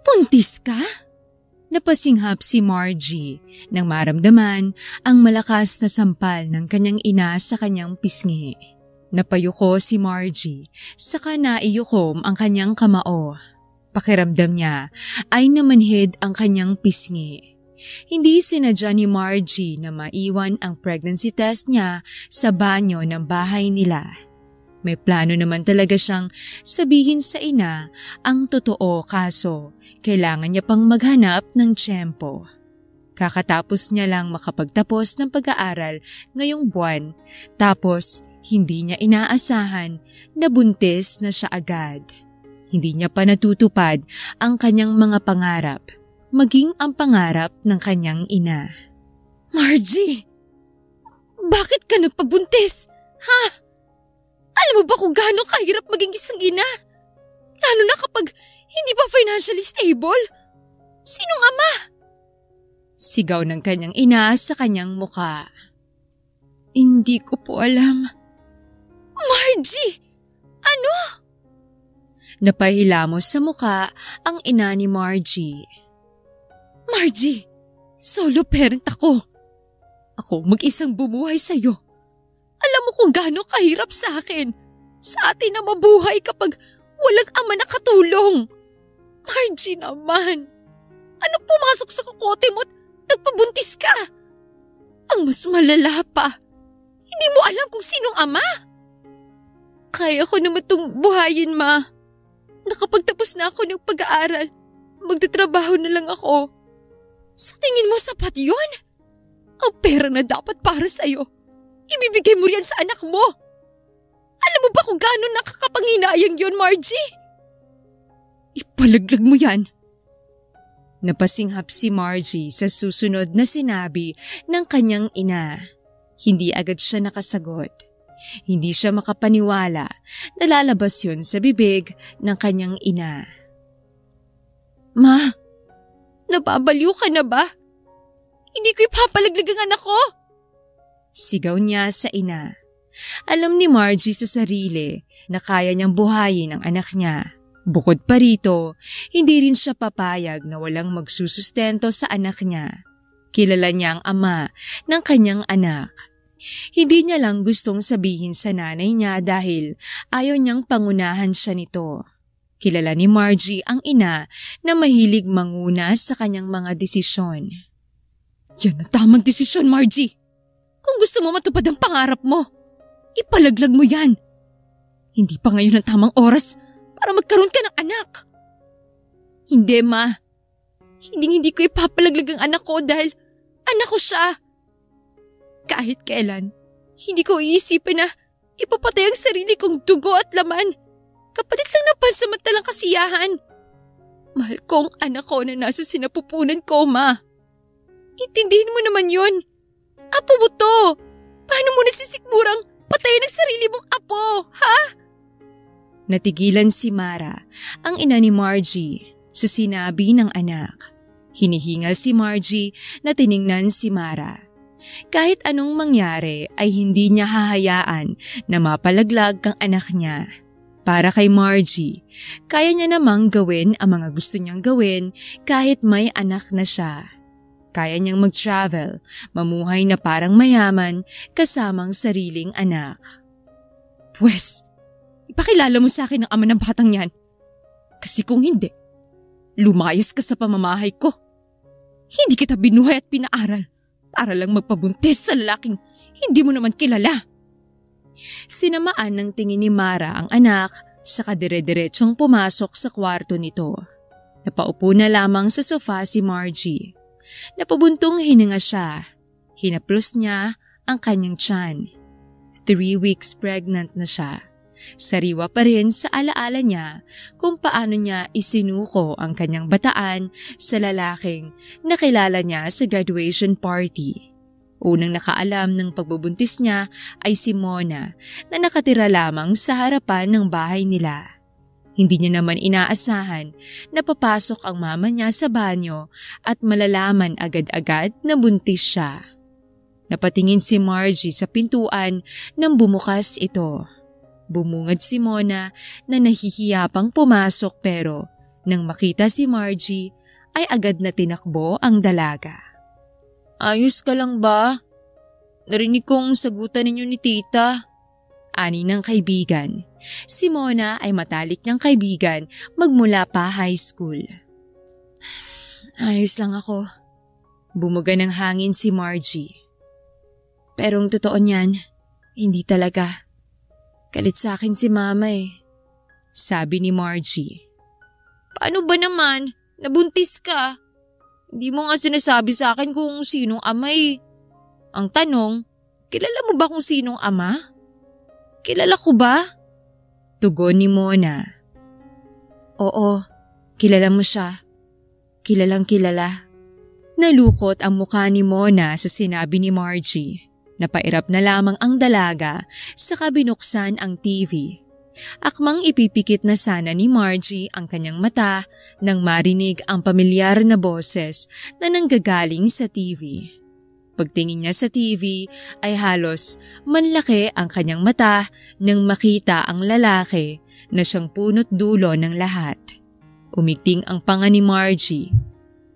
Buntis ka? Napasinghap si Margie nang maramdaman ang malakas na sampal ng kanyang ina sa kanyang pisngi. Napayuko si Margie, saka naiyukom ang kanyang kamao. Pakiramdam niya ay namanhid ang kanyang pisngi. Hindi sinadya ni Margie na maiwan ang pregnancy test niya sa banyo ng bahay nila. May plano naman talaga siyang sabihin sa ina ang totoo, kaso kailangan niya pang maghanap ng tiyempo. Kakatapos niya lang makapagtapos ng pag-aaral ngayong buwan, tapos hindi niya inaasahan na buntis na siya agad. Hindi niya pa natutupad ang kanyang mga pangarap, maging ang pangarap ng kanyang ina. Margie! Bakit ka nagpabuntis? Ha? Alam mo ba kung gaano kahirap maging isang ina? Lalo na kapag hindi pa financially stable? Sinong ama? Sigaw ng kanyang ina sa kanyang muka. Hindi ko po alam. Margie! Ano? Napahilamos sa muka ang ina ni Margie. Margie, solo parent ako. Ako mag-isang bumuhay sa'yo. Alam mo kung gaano kahirap sa akin, sa atin na mabuhay kapag walang ama na katulong. Margie naman, ano pumasok sa kukote mo at nagpabuntis ka? Ang mas malala pa, hindi mo alam kung sinong ama. Kaya ko naman itong buhayin, ma. Nakapagtapos na ako ng pag-aaral, magtatrabaho na lang ako. Sa tingin mo sapat yun? Ang pera na dapat para sa'yo, ibibigay mo riyan sa anak mo. Alam mo ba kung gaano nakakapanghinayang yun, Margie? Ipalaglag mo yan. Napasinghap si Margie sa susunod na sinabi ng kanyang ina. Hindi agad siya nakasagot. Hindi siya makapaniwala na lalabas yun sa bibig ng kanyang ina. Ma, nababaliw ka na ba? Hindi ko ipapalaglag ang anak ko. Sigaw niya sa ina. Alam ni Margie sa sarili na kaya niyang buhayin ang anak niya. Bukod pa rito, hindi rin siya papayag na walang magsusustento sa anak niya. Kilala niya ang ama ng kanyang anak. Hindi niya lang gustong sabihin sa nanay niya dahil ayaw niyang pangunahan siya nito. Kilala ni Margie ang ina na mahilig manguna sa kanyang mga desisyon. Yan ang tamang desisyon, Margie. Kung gusto mo matupad ang pangarap mo, ipalaglag mo yan. Hindi pa ngayon ang tamang oras para magkaroon ka ng anak. Hindi, ma. Hindi ko ipapalaglag ang anak ko dahil anak ko siya. Kahit kailan, hindi ko iisipin na ipapatay ang sarili kong dugo at laman kapalit lang ng pansamantalang kasiyahan. Mahal ko ang anak ko na nasa sinapupunan ko, ma. Intindihin mo naman yun. Apo mo to. Paano mo nasisikmurang patayin ang sarili mong apo, ha? Natigilan si Mara, ang ina ni Margie, sa sinabi ng anak. Hinihingal si Margie na tiningnan si Mara. Kahit anong mangyari ay hindi niya hahayaan na mapalaglag ang anak niya. Para kay Margie, kaya niya namang gawin ang mga gusto niyang gawin kahit may anak na siya. Kaya niyang mag-travel, mamuhay na parang mayaman kasamang sariling anak. Pwes, ipakilala mo sa akin ang ama ng batang yan. Kasi kung hindi, lumayas ka sa pamamahay ko. Hindi kita binuhay at pinaaral para lang magpabuntis sa lalaking hindi mo naman kilala. Sinamaan ng tingin ni Mara ang anak sa kadire-diretsong pumasok sa kwarto nito. Napaupo na lamang sa sofa si Margie. Napabuntong hininga siya. Hinaplos niya ang kanyang tiyan. 3 weeks pregnant na siya. Sariwa pa rin sa alaala niya kung paano niya isinuko ang kanyang bataan sa lalaking nakilala niya sa graduation party. Unang nakaalam ng pagbubuntis niya ay si Mona na nakatira lamang sa harapan ng bahay nila. Hindi niya naman inaasahan na papasok ang mama niya sa banyo at malalaman agad-agad na buntis siya. Napatingin si Margie sa pintuan nang bumukas ito. Bumungad si Mona na nahihiya pang pumasok pero Nang makita si Margie, ay agad na tinakbo ang dalaga. Ayos ka lang ba? Narinig kong sagutan ninyo ni tita. Ani ng kaibigan. Si Mona ay matalik niyang kaibigan magmula pa high school. Ayos lang ako. Bumuga ng hangin si Margie. Pero ang totoo niyan, hindi talaga. Galit sa akin si mama Sabi ni Margie. Paano ba naman? Nabuntis ka. Hindi mo nga sinasabi sa akin kung sinong ama Ang tanong, kilala mo ba kung sinong ama? Kilala ko ba? Tugon ni Mona. Oo, kilala mo siya. Kilalang kilala. Nalukot ang mukha ni Mona sa sinabi ni Margie. Napairap na lamang ang dalaga saka binuksan ang TV. Akmang ipipikit na sana ni Margie ang kanyang mata nang marinig ang pamilyar na boses na nanggagaling sa TV. Pagtingin niya sa TV ay halos manlaki ang kanyang mata nang makita ang lalaki na siyang punot dulo ng lahat. Umigting ang panga ni Margie.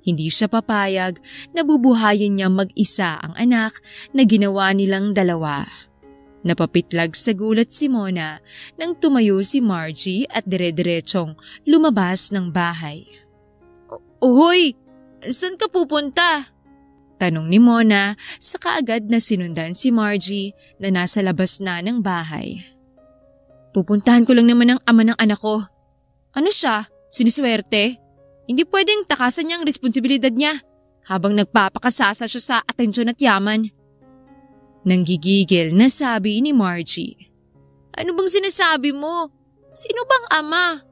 Hindi siya papayag na bubuhayin niya mag-isa ang anak na ginawa nilang dalawa. Napapitlag sa gulat si Mona nang tumayo si Margie at dire-diretsong lumabas ng bahay. Uhoy! Saan ka pupunta? Tanong ni Mona sa kaagad na sinundan si Margie na nasa labas na ng bahay. Pupuntahan ko lang naman ang ama ng anak ko. Ano siya? Siniswerte? Hindi pwedeng takasan niya ang responsibilidad niya habang nagpapakasasa siya sa atensyon at yaman. Nanggigigil na sabi ni Margie. Ano bang sinasabi mo? Sino bang ama?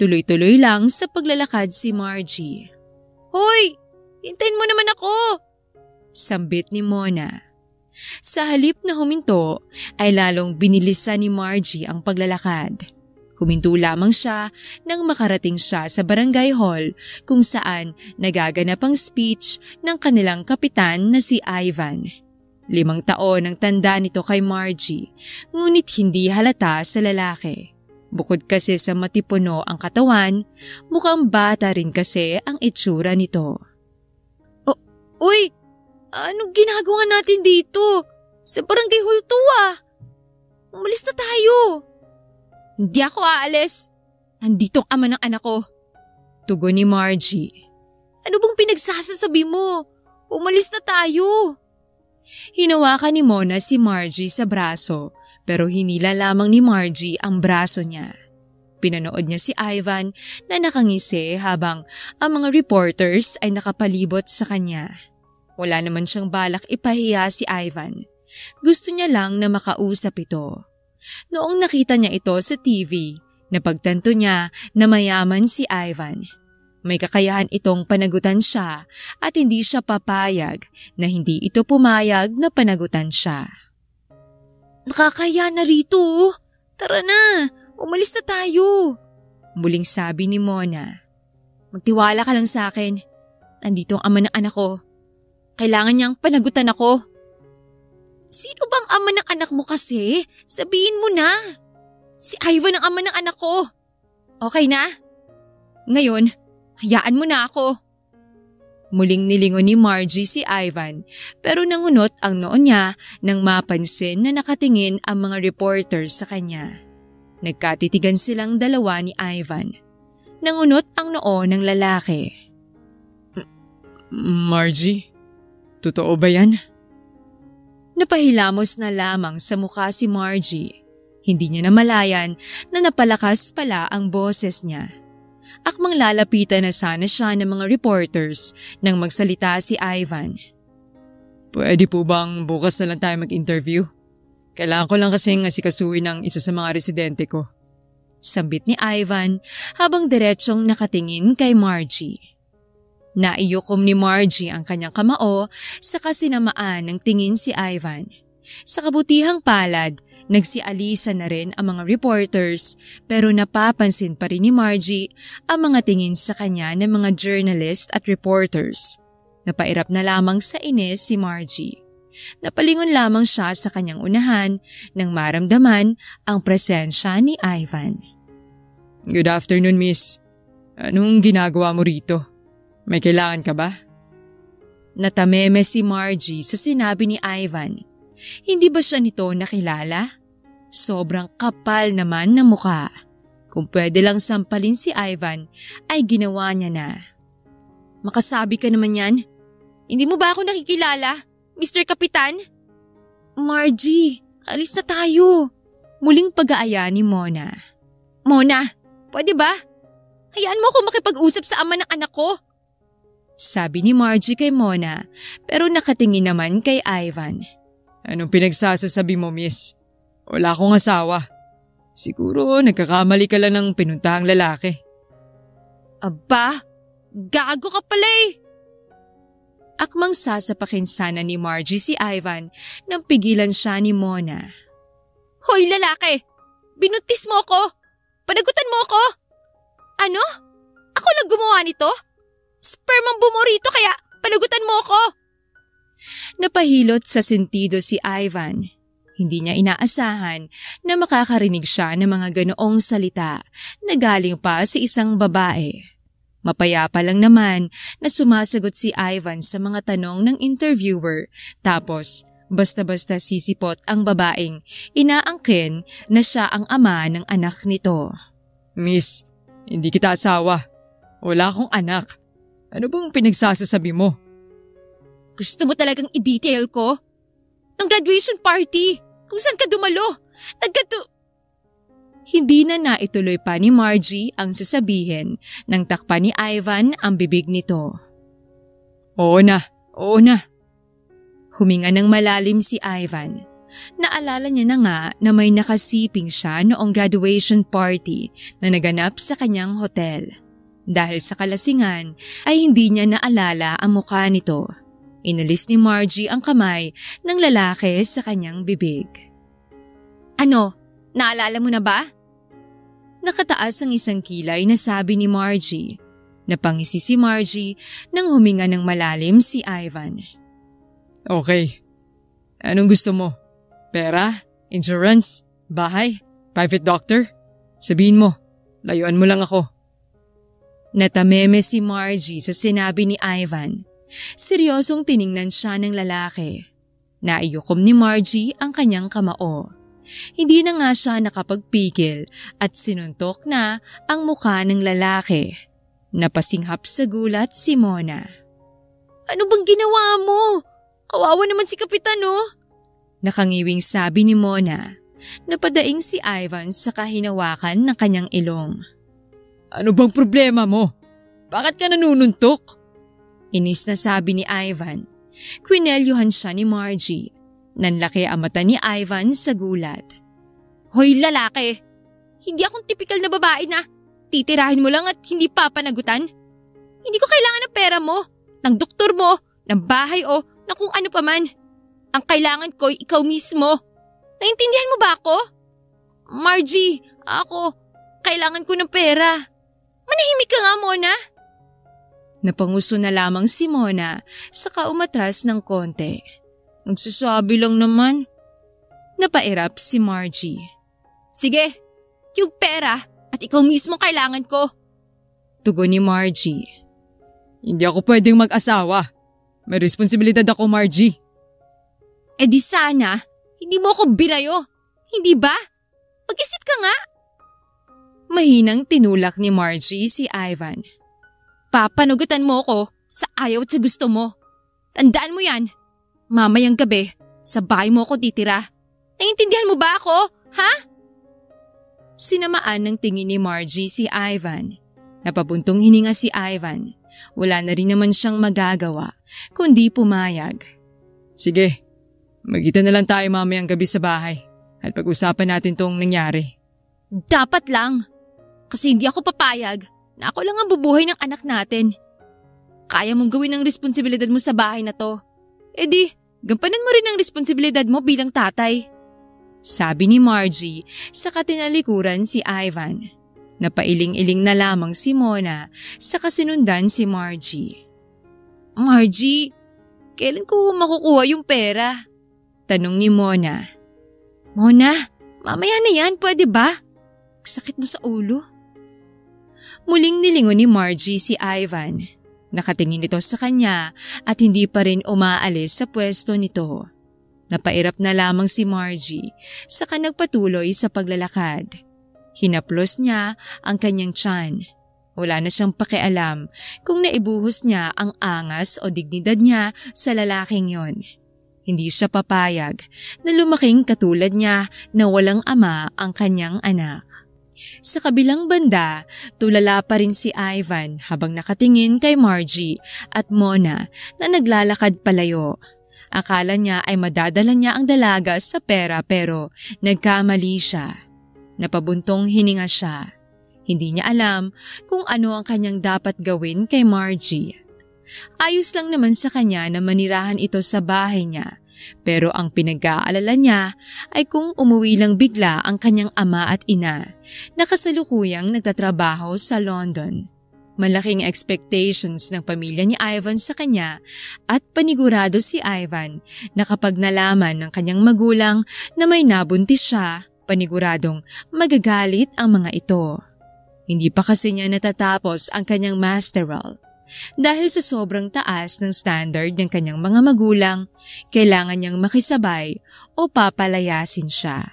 Tuloy-tuloy lang sa paglalakad si Margie. Hoy! Hintayin mo naman ako! Sambit ni Mona. Sa halip na huminto ay lalong binilisan ni Margie ang paglalakad. Huminto lamang siya nang makarating siya sa barangay hall kung saan nagaganap ang speech ng kanilang kapitan na si Ivan. 5 taon ang tanda nito kay Margie, ngunit hindi halata sa lalaki. Bukod kasi sa matipuno ang katawan, mukhang bata rin kasi ang itsura nito. Uy! Anong ginagawa natin dito? Sa barangay hall to Umalis na tayo! Hindi ako aalis. Nandito ang ama ng anak ko. Tugon ni Margie. Ano bang pinagsasasabi mo? Umalis na tayo! Hinawakan ni Mona si Margie sa braso pero hinila lamang ni Margie ang braso niya. Pinanood niya si Ivan na nakangisi habang ang mga reporters ay nakapalibot sa kanya. Wala naman siyang balak ipahiya si Ivan. Gusto niya lang na makausap ito. Noong nakita niya ito sa TV, napagtanto niya na mayaman si Ivan. May kakayahan itong panagutan siya at hindi siya papayag na hindi ito pumayag na panagutan siya. Nakakaya na rito. Tara na, umalis na tayo. Muling sabi ni Mona. Magtiwala ka lang sa akin. Nandito ang ama ng anak ko. Kailangan niyang panagutan ako. Sino bang ama ng anak mo kasi? Sabihin mo na. Si Ivan ang ama ng anak ko. Okay na? Ngayon, hayaan mo na ako. Muling nilingon ni Margie si Ivan pero nangunot ang noo niya nang mapansin na nakatingin ang mga reporters sa kanya. Nagkatitigan silang dalawa ni Ivan. Nangunot ang noo ng lalaki. Margie, totoo ba yan? Napahilamos na lamang sa mukha si Margie. Hindi niya namalayan na napalakas pala ang boses niya. Akmang lalapitan na sana siya ng mga reporters nang magsalita si Ivan. Pwede po bang bukas na lang tayo mag-interview? Kailangan ko lang kasing asikasuhin ng isa sa mga residente ko. Sambit ni Ivan habang diretsyong nakatingin kay Margie. Naiyukom ni Margie ang kanyang kamao sa kasinamaan ng tingin si Ivan. Sa kabutihang palad, nagsialisa na rin ang mga reporters pero napapansin pa rin ni Margie ang mga tingin sa kanya ng mga journalist at reporters. Napairap na lamang sa inis si Margie. Napalingon lamang siya sa kanyang unahan nang maramdaman ang presensya ni Ivan. Good afternoon, miss. Anong ginagawa mo rito? May kailangan ka ba? Natameme si Margie sa sinabi ni Ivan. Hindi ba siya nito nakilala? Sobrang kapal naman ng mukha. Kung pwede lang sampalin si Ivan, ay ginawa niya na. Makasabi ka naman yan. Hindi mo ba ako nakikilala, Mr. Kapitan? Margie, alis na tayo. Muling pag-aaya ni Mona. Mona, pwede ba? Hayaan mo ako makipag-usap sa ama ng anak ko. Sabi ni Margie kay Mona, pero nakatingin naman kay Ivan. Anong pinagsasasabi mo, miss? Wala akong asawa. Siguro nagkakamali ka lang ng pinuntahang lalaki. Aba, gago ka pala eh. Akmang sasapakin sana ni Margie si Ivan nang pigilan siya ni Mona. Hoy lalaki, binuntis mo ko. Panagutan mo ko. Ano? Ako lang gumawa nito? Sperm ang bumorito kaya panagutan mo ko. Napahilot sa sentido si Ivan. Hindi niya inaasahan na makakarinig siya ng mga ganoong salita na galing pa sa isang babae. Mapayapa lang naman na sumasagot si Ivan sa mga tanong ng interviewer tapos basta-basta sisipot ang babaeng inaangkin na siya ang ama ng anak nito. Miss, hindi kita asawa. Wala akong anak. Ano bang pinagsasasabi mo? Gusto mo talagang i-detail ko? Ng graduation party, kung saan ka dumalo. Hindi na naituloy pa ni Margie ang sasabihin nang takpan ni Ivan ang bibig nito. Oo na. Huminga ng malalim si Ivan. Naalala niya na nga na may nakasiping siya noong graduation party na naganap sa kanyang hotel. Dahil sa kalasingan ay hindi niya naalala ang mukha nito. Inalis ni Margie ang kamay ng lalaki sa kanyang bibig. Ano? Naalala mo na ba? Nakataas ang isang kilay na sabi ni Margie. Napangisi si Margie nang huminga ng malalim si Ivan. Okay. Anong gusto mo? Pera? Insurance? Bahay? Private doctor? Sabihin mo, layuan mo lang ako. Natameme si Margie sa sinabi ni Ivan. Seryosong tiningnan siya ng lalaki. Naiyukom ni Margie ang kanyang kamao. Hindi na nga siya nakapagpigil at sinuntok na ang mukha ng lalaki. Napasinghap sa gulat si Mona. Ano bang ginawa mo? Kawawa naman si Kapitan, oh. Nakangiwing sabi ni Mona. Napadaing si Ivan sa kahinawakan ng kanyang ilong. Ano bang problema mo? Bakit ka nanununtok? Inis na sabi ni Ivan. Kwinelyuhan siya ni Margie. Nanlaki ang mata ni Ivan sa gulat. Hoy lalaki, hindi akong tipikal na babae na titirahin mo lang at hindi papanagutan. Hindi ko kailangan ng pera mo, ng doktor mo, ng bahay o ng kung ano pa man. Ang kailangan ko ay ikaw mismo. Naintindihan mo ba ako? Margie, kailangan ko ng pera. Manahimik ka nga, Mona. Napanguso na lamang si Mona saka umatras ng konti. Nagsasabi lang naman. Napairap si Margie. Sige, yung pera at ikaw mismo kailangan ko. Tugon ni Margie. Hindi ako pwedeng mag-asawa. May responsibilidad ako, Margie. Eh di sana, hindi mo ako binayo. Hindi ba? Mag-isip ka nga. Mahinang tinulak ni Margie si Ivan. Papanagutan mo ko sa ayaw at sa gusto mo. Tandaan mo yan. Mamayang gabi, sa bahay mo ako titira. Naiintindihan mo ba ako? Ha? Sinamaan ng tingin ni Margie si Ivan. Napabuntong hininga si Ivan. Wala na rin naman siyang magagawa, kundi pumayag. Sige, magkita na lang tayo mamayang gabi sa bahay at pag-usapan natin tong nangyari. Dapat lang. Kasi hindi ako papayag na ako lang ang bubuhay ng anak natin. Kaya mong gawin ang responsibilidad mo sa bahay na to. E di, gampanan mo rin ang responsibilidad mo bilang tatay. Sabi ni Margie sa katinalikuran si Ivan. Napailing-iling na lamang si Mona sa kasinundan si Margie. Margie, kailan ko makukuha yung pera? Tanong ni Mona. Mona, mamaya na yan, pwede ba? Sakit mo sa ulo. Muling nilingon ni Margie si Ivan. Nakatingin ito sa kanya at hindi pa rin umaalis sa pwesto nito. Napairap na lamang si Margie, saka nagpatuloy sa paglalakad. Hinaplos niya ang kanyang tiyan. Wala na siyang pakialam kung naibuhos niya ang angas o dignidad niya sa lalaking yon. Hindi siya papayag na lumaking katulad niya na walang ama ang kanyang anak. Sa kabilang banda, tulala pa rin si Ivan habang nakatingin kay Margie at Mona na naglalakad palayo. Akala niya ay madadala niya ang dalaga sa pera pero nagkamali siya. Napabuntong hininga siya. Hindi niya alam kung ano ang kanyang dapat gawin kay Margie. Ayos lang naman sa kanya na manirahan ito sa bahay niya. Pero ang pinag-aalala niya ay kung umuwi lang bigla ang kanyang ama at ina na kasalukuyang nagtatrabaho sa London. Malaking expectations ng pamilya ni Ivan sa kanya at panigurado si Ivan na kapag nalaman ng kanyang magulang na may nabuntis siya, paniguradong magagalit ang mga ito. Hindi pa kasi niya natatapos ang kanyang masteral. Dahil sa sobrang taas ng standard ng kanyang mga magulang, kailangan niyang makisabay o papalayasin siya.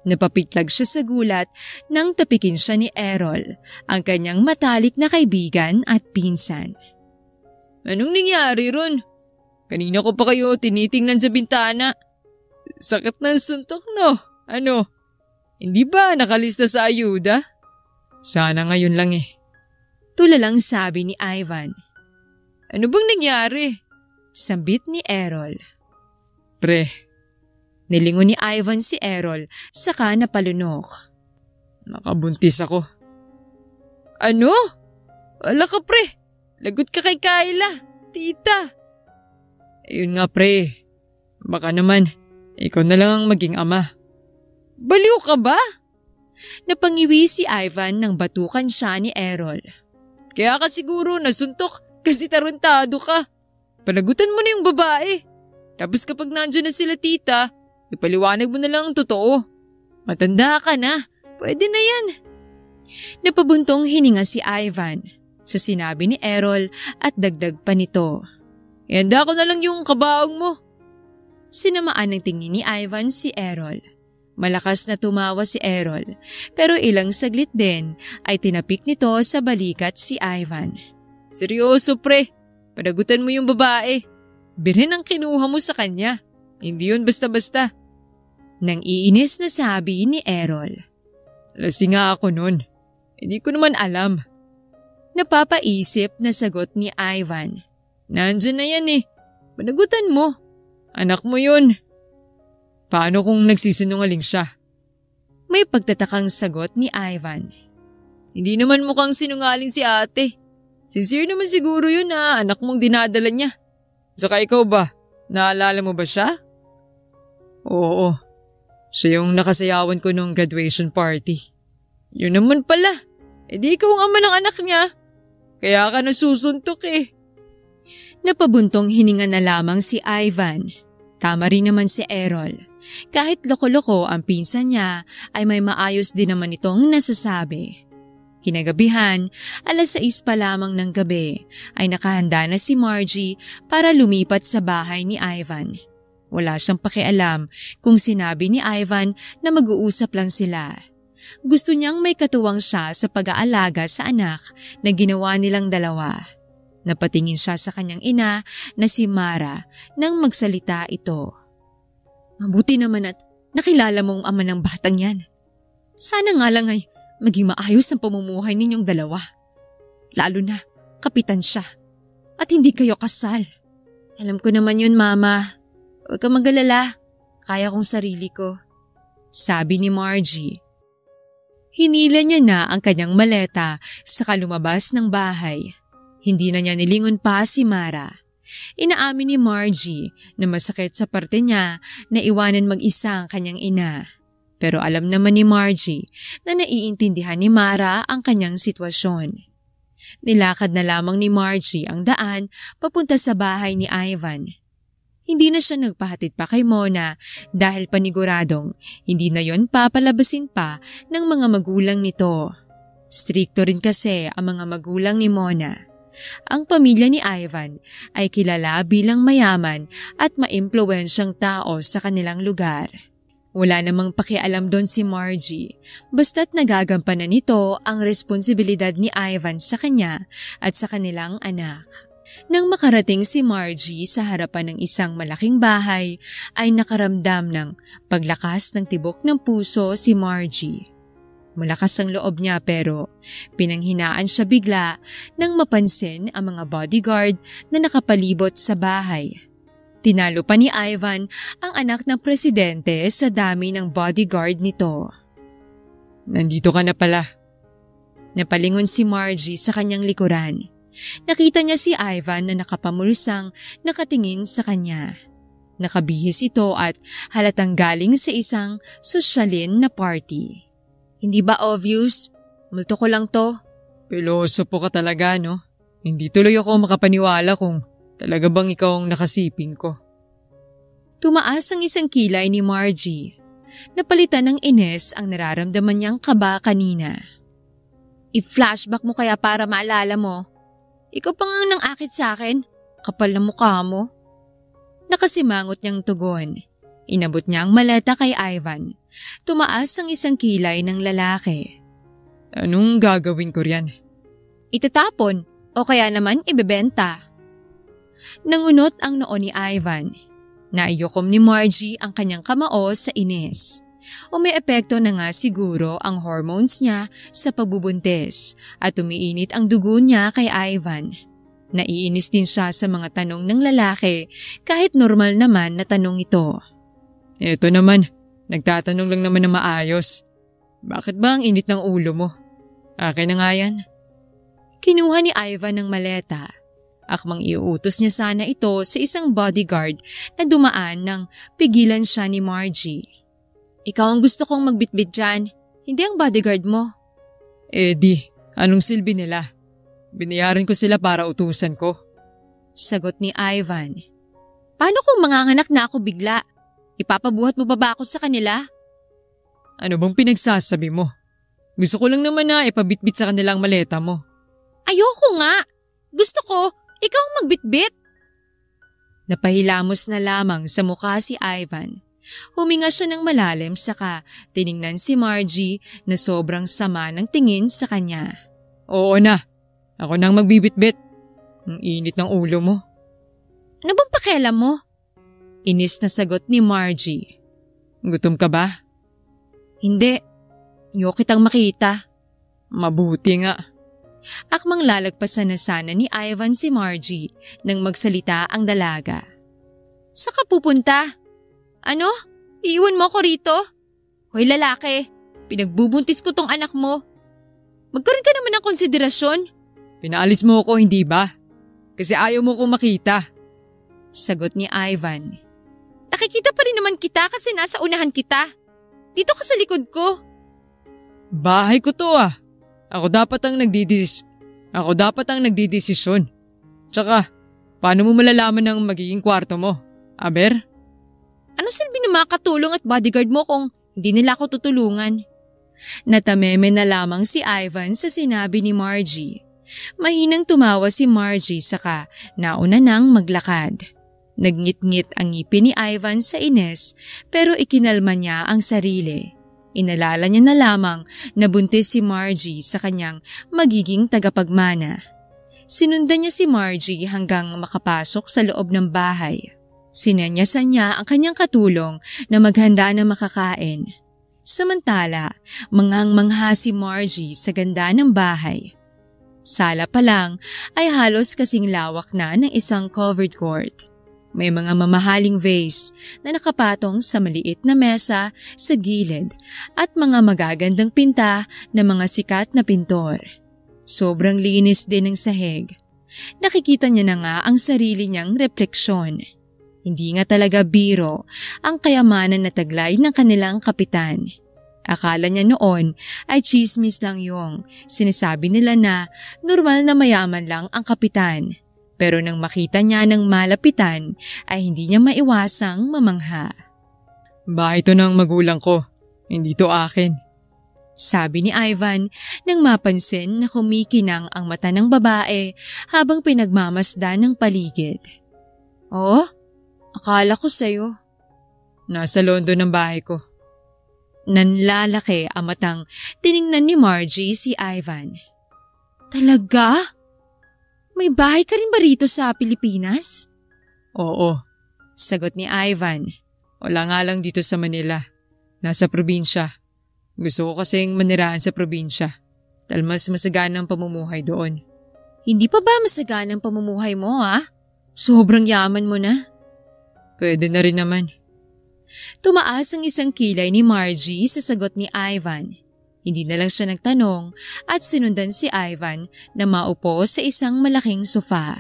Napapitlag siya sa gulat nang tapikin siya ni Errol, ang kanyang matalik na kaibigan at pinsan. Anong nangyari ron? Kanina ko pa kayo tinitingnan sa bintana. Sakit ng suntok no? Ano? Hindi ba nakalista sa ayuda? Sana ngayon lang eh. Tulalang sabi ni Ivan. Ano bang nangyari? Sambit ni Errol. Pre. Nilingon ni Ivan si Errol saka napalunok. Nakabuntis ako. Ano? Wala ka pre. Lagot ka kay Kyla. Tita. Ayun nga pre. Baka naman, ikaw na lang ang maging ama. Baliw ka ba? Napangiwi si Ivan nang batukan siya ni Errol. Kaya ka siguro nasuntok kasi tarantado ka. Palagutan mo na yung babae. Tapos kapag nandyan na sila tita, ipaliwanag mo na lang ang totoo. Matanda ka na. Pwede na yan. Napabuntong hininga si Ivan sa sinabi ni Errol at dagdag pa nito. Ihanda ko na lang yung kabaong mo. Sinamaan ng tingin ni Ivan si Errol. Malakas na tumawa si Errol pero ilang saglit din ay tinapik nito sa balikat si Ivan. Seryoso pre, panagutan mo yung babae. Birin ang kinuha mo sa kanya. Hindi yun basta-basta. Nang iinis na sabi ni Errol. Lasing nga ako nun. Hindi ko naman alam. Napapaisip na sagot ni Ivan. Nandyan na yan eh. Panagutan mo. Anak mo yun. Paano kung nagsisinungaling siya? May pagtatakang sagot ni Ivan. Hindi naman mukhang sinungaling si ate. Sincere naman siguro yun na anak mong dinadala niya. Saka ikaw ba? Naalala mo ba siya? Oo. Siya yung nakasayawan ko nung graduation party. Yun naman pala. E di ikaw ang ama ng anak niya. Kaya ka nasusuntok eh. Napabuntong hininga na lamang si Ivan. Tama rin naman si Errol. Kahit loko-loko ang pinsan niya ay may maayos din naman itong nasasabi. Kinagabihan, 6:00 pa lamang ng gabi ay nakahanda na si Margie para lumipat sa bahay ni Ivan. Wala siyang pakialam kung sinabi ni Ivan na mag-uusap lang sila. Gusto niyang may katuwang siya sa pag-aalaga sa anak na ginawa nilang dalawa. Napatingin siya sa kanyang ina na si Mara nang magsalita ito. Mabuti naman at nakilala mong ama ng batang yan. Sana nga lang ay maging maayos ang pamumuhay ninyong dalawa. Lalo na, kapitan siya. At hindi kayo kasal. Alam ko naman yun, Mama. Huwag ka mag-alala. Kaya kong sarili ko. Sabi ni Margie. Hinila niya na ang kanyang maleta saka lumabas ng bahay. Hindi na niya nilingon pa si Mara. Inaamin ni Margie na masakit sa parte niya na iwanan mag-isa ang kanyang ina. Pero alam naman ni Margie na naiintindihan ni Mara ang kanyang sitwasyon. Nilakad na lamang ni Margie ang daan papunta sa bahay ni Ivan. Hindi na siya nagpahatid pa kay Mona dahil paniguradong hindi na yon papalabasin pa ng mga magulang nito. Strikto rin kasi ang mga magulang ni Mona. Ang pamilya ni Ivan ay kilala bilang mayaman at maimpluwensyang tao sa kanilang lugar. Wala namang pakialam doon si Margie, basta't nagagampanan nito ang responsibilidad ni Ivan sa kanya at sa kanilang anak. Nang makarating si Margie sa harapan ng isang malaking bahay, ay nakaramdam ng paglakas ng tibok ng puso si Margie. Malakas ang loob niya pero pinanghinaan siya bigla nang mapansin ang mga bodyguard na nakapalibot sa bahay. Tinalo pa ni Ivan ang anak ng presidente sa dami ng bodyguard nito. Nandito ka na pala. Napalingon si Margie sa kanyang likuran. Nakita niya si Ivan na nakapamulusang nakatingin sa kanya. Nakabihis ito at halatang galing sa isang sosyalin na party. Hindi ba obvious? Multo ko lang to. Pilosopo ka talaga, no? Hindi tuloy ako makapaniwala kung talaga bang ikaw ang nakasiping ko. Tumaas ang isang kilay ni Margie. Napalitan ng ines ang nararamdaman niyang kaba kanina. I-flashback mo kaya para maalala mo. Ikaw pa nga nang akit sa akin. Kapal na mukha mo. Nakasimangot niyang tugon. Inabot niya ang maleta kay Ivan. Tumaas ang isang kilay ng lalaki. Anong gagawin ko riyan? Itatapon o kaya naman ibebenta. Nangunot ang noo ni Ivan. Naiyukom ni Margie ang kanyang kamao sa ines. O may epekto na nga siguro ang hormones niya sa pagbubuntis at umiinit ang dugo niya kay Ivan. Naiinis din siya sa mga tanong ng lalaki kahit normal naman na tanong ito. Eto naman, nagtatanong lang naman na maayos. Bakit ba ang init ng ulo mo? Akin na nga yan. Kinuha ni Ivan ng maleta. Akmang iuutos niya sana ito sa isang bodyguard na dumaan nang pigilan siya ni Margie. Ikaw ang gusto kong magbitbit dyan, hindi ang bodyguard mo. Anong silbi nila? Binayaran ko sila para utusan ko. Sagot ni Ivan. Paano kung manganganak na ako bigla? Ipapabuhat mo ba ako sa kanila? Ano bang pinagsasabi mo? Gusto ko lang naman na ipabitbit sa kanilang maleta mo. Ayoko nga! Gusto ko, ikaw ang magbitbit! Napahilamos na lamang sa mukha si Ivan. Huminga siya ng malalim saka tiningnan si Margie na sobrang sama ng tingin sa kanya. Oo na, ako nang magbibitbit. Ang init ng ulo mo. Ano bang pakialam mo? Inis na sagot ni Margie. Gutom ka ba? Hindi. Ayoko kitang makita. Mabuti nga. Akmang lalagpasan na sana ni Ivan si Margie nang magsalita ang dalaga. Saan ka pupunta? Ano? Iiwan mo ako rito? Hoy lalaki, pinagbubuntis ko tong anak mo. Magkaroon ka naman ng konsiderasyon. Pinaalis mo ako, hindi ba? Kasi ayaw mo kong makita. Sagot ni Ivan. Nakikita pa rin naman kita kasi nasa unahan kita. Dito ka sa likod ko. Bahay ko to ah. Ako dapat ang nagdidesisyon. Tsaka, paano mo malalaman ang magiging kwarto mo? Aber? Ano silbi ng mga katulong at bodyguard mo kung hindi nila ako tutulungan? Natameme na lamang si Ivan sa sinabi ni Margie. Mahinang tumawa si Margie saka nauna nang maglakad. Nagngit-ngit ang ngipin ni Ivan sa ines pero ikinalma niya ang sarili. Inalala niya na lamang na buntis si Margie sa kanyang magiging tagapagmana. Sinundan niya si Margie hanggang makapasok sa loob ng bahay. Sinenyasan niya ang kanyang katulong na maghanda ng makakain. Samantala, manghang-mangha si Margie sa ganda ng bahay. Sala pa lang ay halos kasing lawak na ng isang covered court. May mga mamahaling vase na nakapatong sa maliit na mesa sa gilid at mga magagandang pinta ng mga sikat na pintor. Sobrang linis din ng sahig. Nakikita niya na nga ang sarili niyang refleksyon. Hindi nga talaga biro ang kayamanan na taglay ng kanilang kapitan. Akala niya noon ay chismis lang yung sinasabi nila na normal na mayaman lang ang kapitan. Pero nang makita niya ng malapitan ay hindi niya maiwasang mamangha. Bahay to ng magulang ko, hindi to akin. Sabi ni Ivan nang mapansin na kumikinang ang mata ng babae habang pinagmamasdan ng paligid. Oh, akala ko sa'yo. Nasa London ang bahay ko. Nanlalaki ang matang tiningnan ni Margie si Ivan. Talaga? May bahay ka rin ba rito sa Pilipinas? Oo, Sagot ni Ivan. wala nga lang dito sa Manila. Nasa probinsya. Gusto ko kasing manirahan sa probinsya dahil mas masagana ang pamumuhay doon. Hindi pa ba masagana ang pamumuhay mo, ha? Sobrang yaman mo na. Pwede na rin naman. Tumaas ang isang kilay ni Margie sa sagot ni Ivan. Hindi na lang siya nagtanong at sinundan si Ivan na maupo sa isang malaking sofa.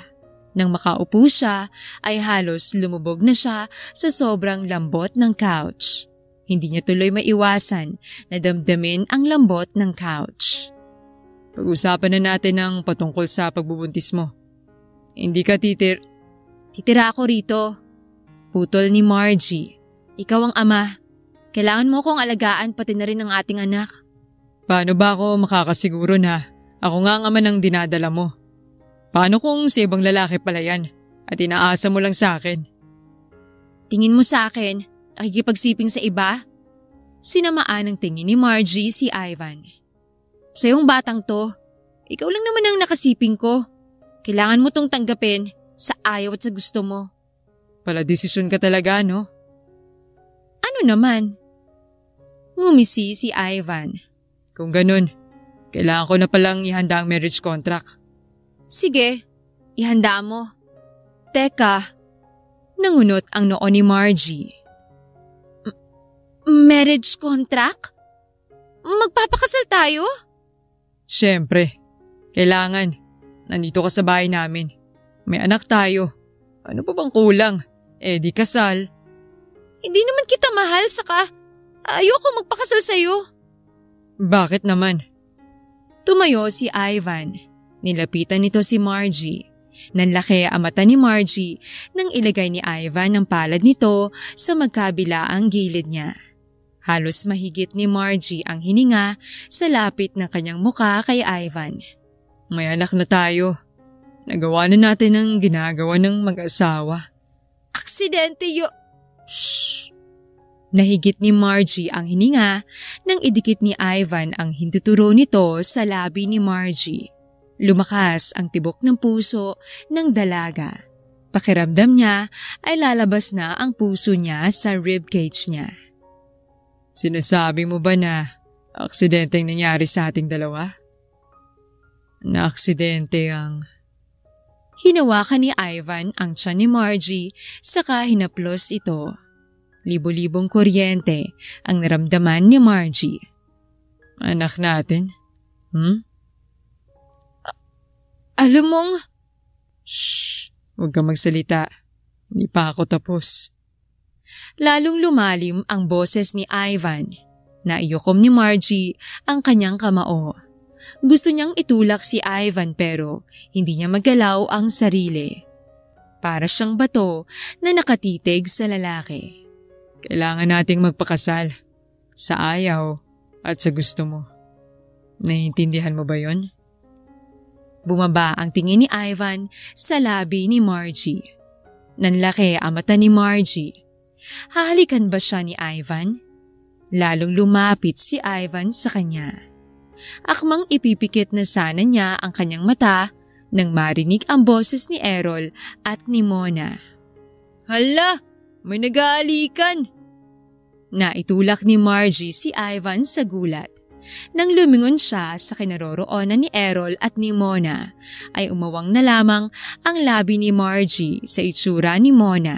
Nang makaupo siya ay halos lumubog na siya sa sobrang lambot ng couch. Hindi niya tuloy maiwasan na damdamin ang lambot ng couch. Pag-usapan na natin ang patungkol sa pagbubuntis mo. Hindi ka Titira ako rito. Putol ni Margie. Ikaw ang ama. Kailangan mo kong alagaan pati na rin ang ating anak. Paano ba ako makakasiguro na ako nga ang ama ng dinadala mo? Paano kung si ibang lalaki pala yan at inaasa mo lang sa akin? Tingin mo sa akin, nakikipagsiping sa iba? Sinamaan ng tingin ni Margie si Ivan. Sa iyong batang to, ikaw lang naman ang nakasiping ko. Kailangan mo tong tanggapin sa ayaw at sa gusto mo. Pala desisyon ka talaga, no? Ano naman? Ngumisi si Ivan. Kung ganun, kailangan ko na palang ihanda ang marriage contract. Sige, ihanda mo. Teka, nangunot ang noo ni Margie. Marriage contract? Magpapakasal tayo? Siyempre, kailangan. Nandito ka sa bahay namin. May anak tayo. Ano pa bang kulang? Di kasal. Hindi naman kita mahal, saka ayoko magpakasal sa'yo. Bakit naman? Tumayo si Ivan. Nilapitan nito si Margie. Nanlaki ang mata ni Margie nang ilagay ni Ivan ang palad nito sa magkabilaang gilid niya. Halos mahigit ni Margie ang hininga sa lapit ng kanyang muka kay Ivan. May anak na tayo. Nagawa na natin ang ginagawa ng mag-asawa. Aksidente Shhh! Nahigit ni Margie ang hininga nang idikit ni Ivan ang hintuturo nito sa labi ni Margie. Lumakas ang tibok ng puso ng dalaga. Pakiramdam niya ay lalabas na ang puso niya sa ribcage niya. Sinasabi mo ba na aksidenteng nangyari sa ating dalawa? Na aksidente ang... Hinawakan ni Ivan ang tiyan ni Margie saka hinaplos ito. Libo-libong kuryente ang naramdaman ni Margie. Anak natin? Alam mong... Shhh! Huwag kang magsalita. Hindi pa ako tapos. Lalong lumalim ang boses ni Ivan. Naiyukom ni Margie ang kanyang kamao. Gusto niyang itulak si Ivan pero hindi niya magalaw ang sarili. Para siyang bato na nakatitig sa lalaki. Kailangan nating magpakasal. Sa ayaw at sa gusto mo. Naiintindihan mo ba yon? Bumaba ang tingin ni Ivan sa labi ni Margie. Nanlaki ang mata ni Margie. Hahalikan ba siya ni Ivan? Lalong lumapit si Ivan sa kanya. Akmang ipipikit na sana niya ang kanyang mata nang marinig ang boses ni Errol at ni Mona. Hala! May nag-aalikan! Naitulak ni Margie si Ivan sa gulat. Nang lumingon siya sa kinaroroonan ni Errol at ni Mona, ay umawang na lamang ang labi ni Margie sa itsura ni Mona.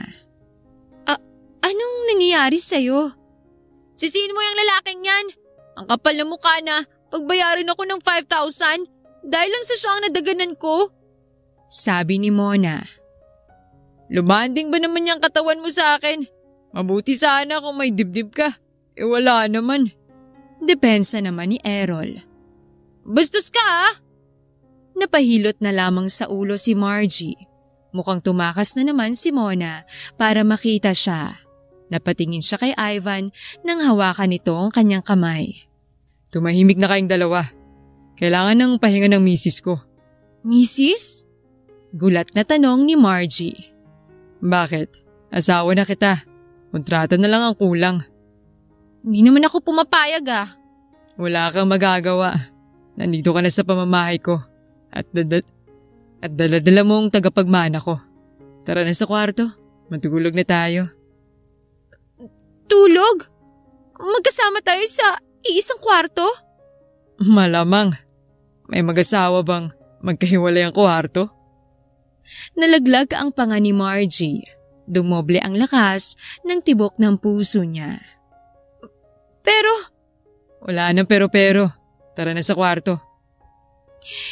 Anong nangyayari sa'yo? Sisihin mo yung lalaking yan! Ang kapal na mukha na pagbayarin ako ng 5,000 dahil lang sa siyang nadaganan ko. Sabi ni Mona. Lumanding ba naman yung katawan mo sa akin? Mabuti sana kung may dibdib ka. Wala naman. Depensa naman ni Errol. Bastos ka ah! Napahilot na lamang sa ulo si Margie. Mukhang tumakas na naman si Mona para makita siya. Napatingin siya kay Ivan nang hawakan nito ang kanyang kamay. Tumahimik na kayong dalawa. Kailangan ng pahinga ng misis ko. Mrs.? Gulat na tanong ni Margie. Bakit? Asawa na kita. Kontrata na lang ang kulang. Hindi naman ako pumapayag Wala kang magagawa. Nandito ka na sa pamamahay ko. At dala-dala mong tagapagmana ko. Tara na sa kwarto. Matulog na tayo. Tulog? Magkasama tayo sa iisang kwarto? Malamang. May mag-asawa bang magkahiwalay ang kwarto? Nalaglag ang panga ni Margie. Dumoble ang lakas ng tibok ng puso niya. Pero… Wala nang pero-pero. Tara na sa kwarto.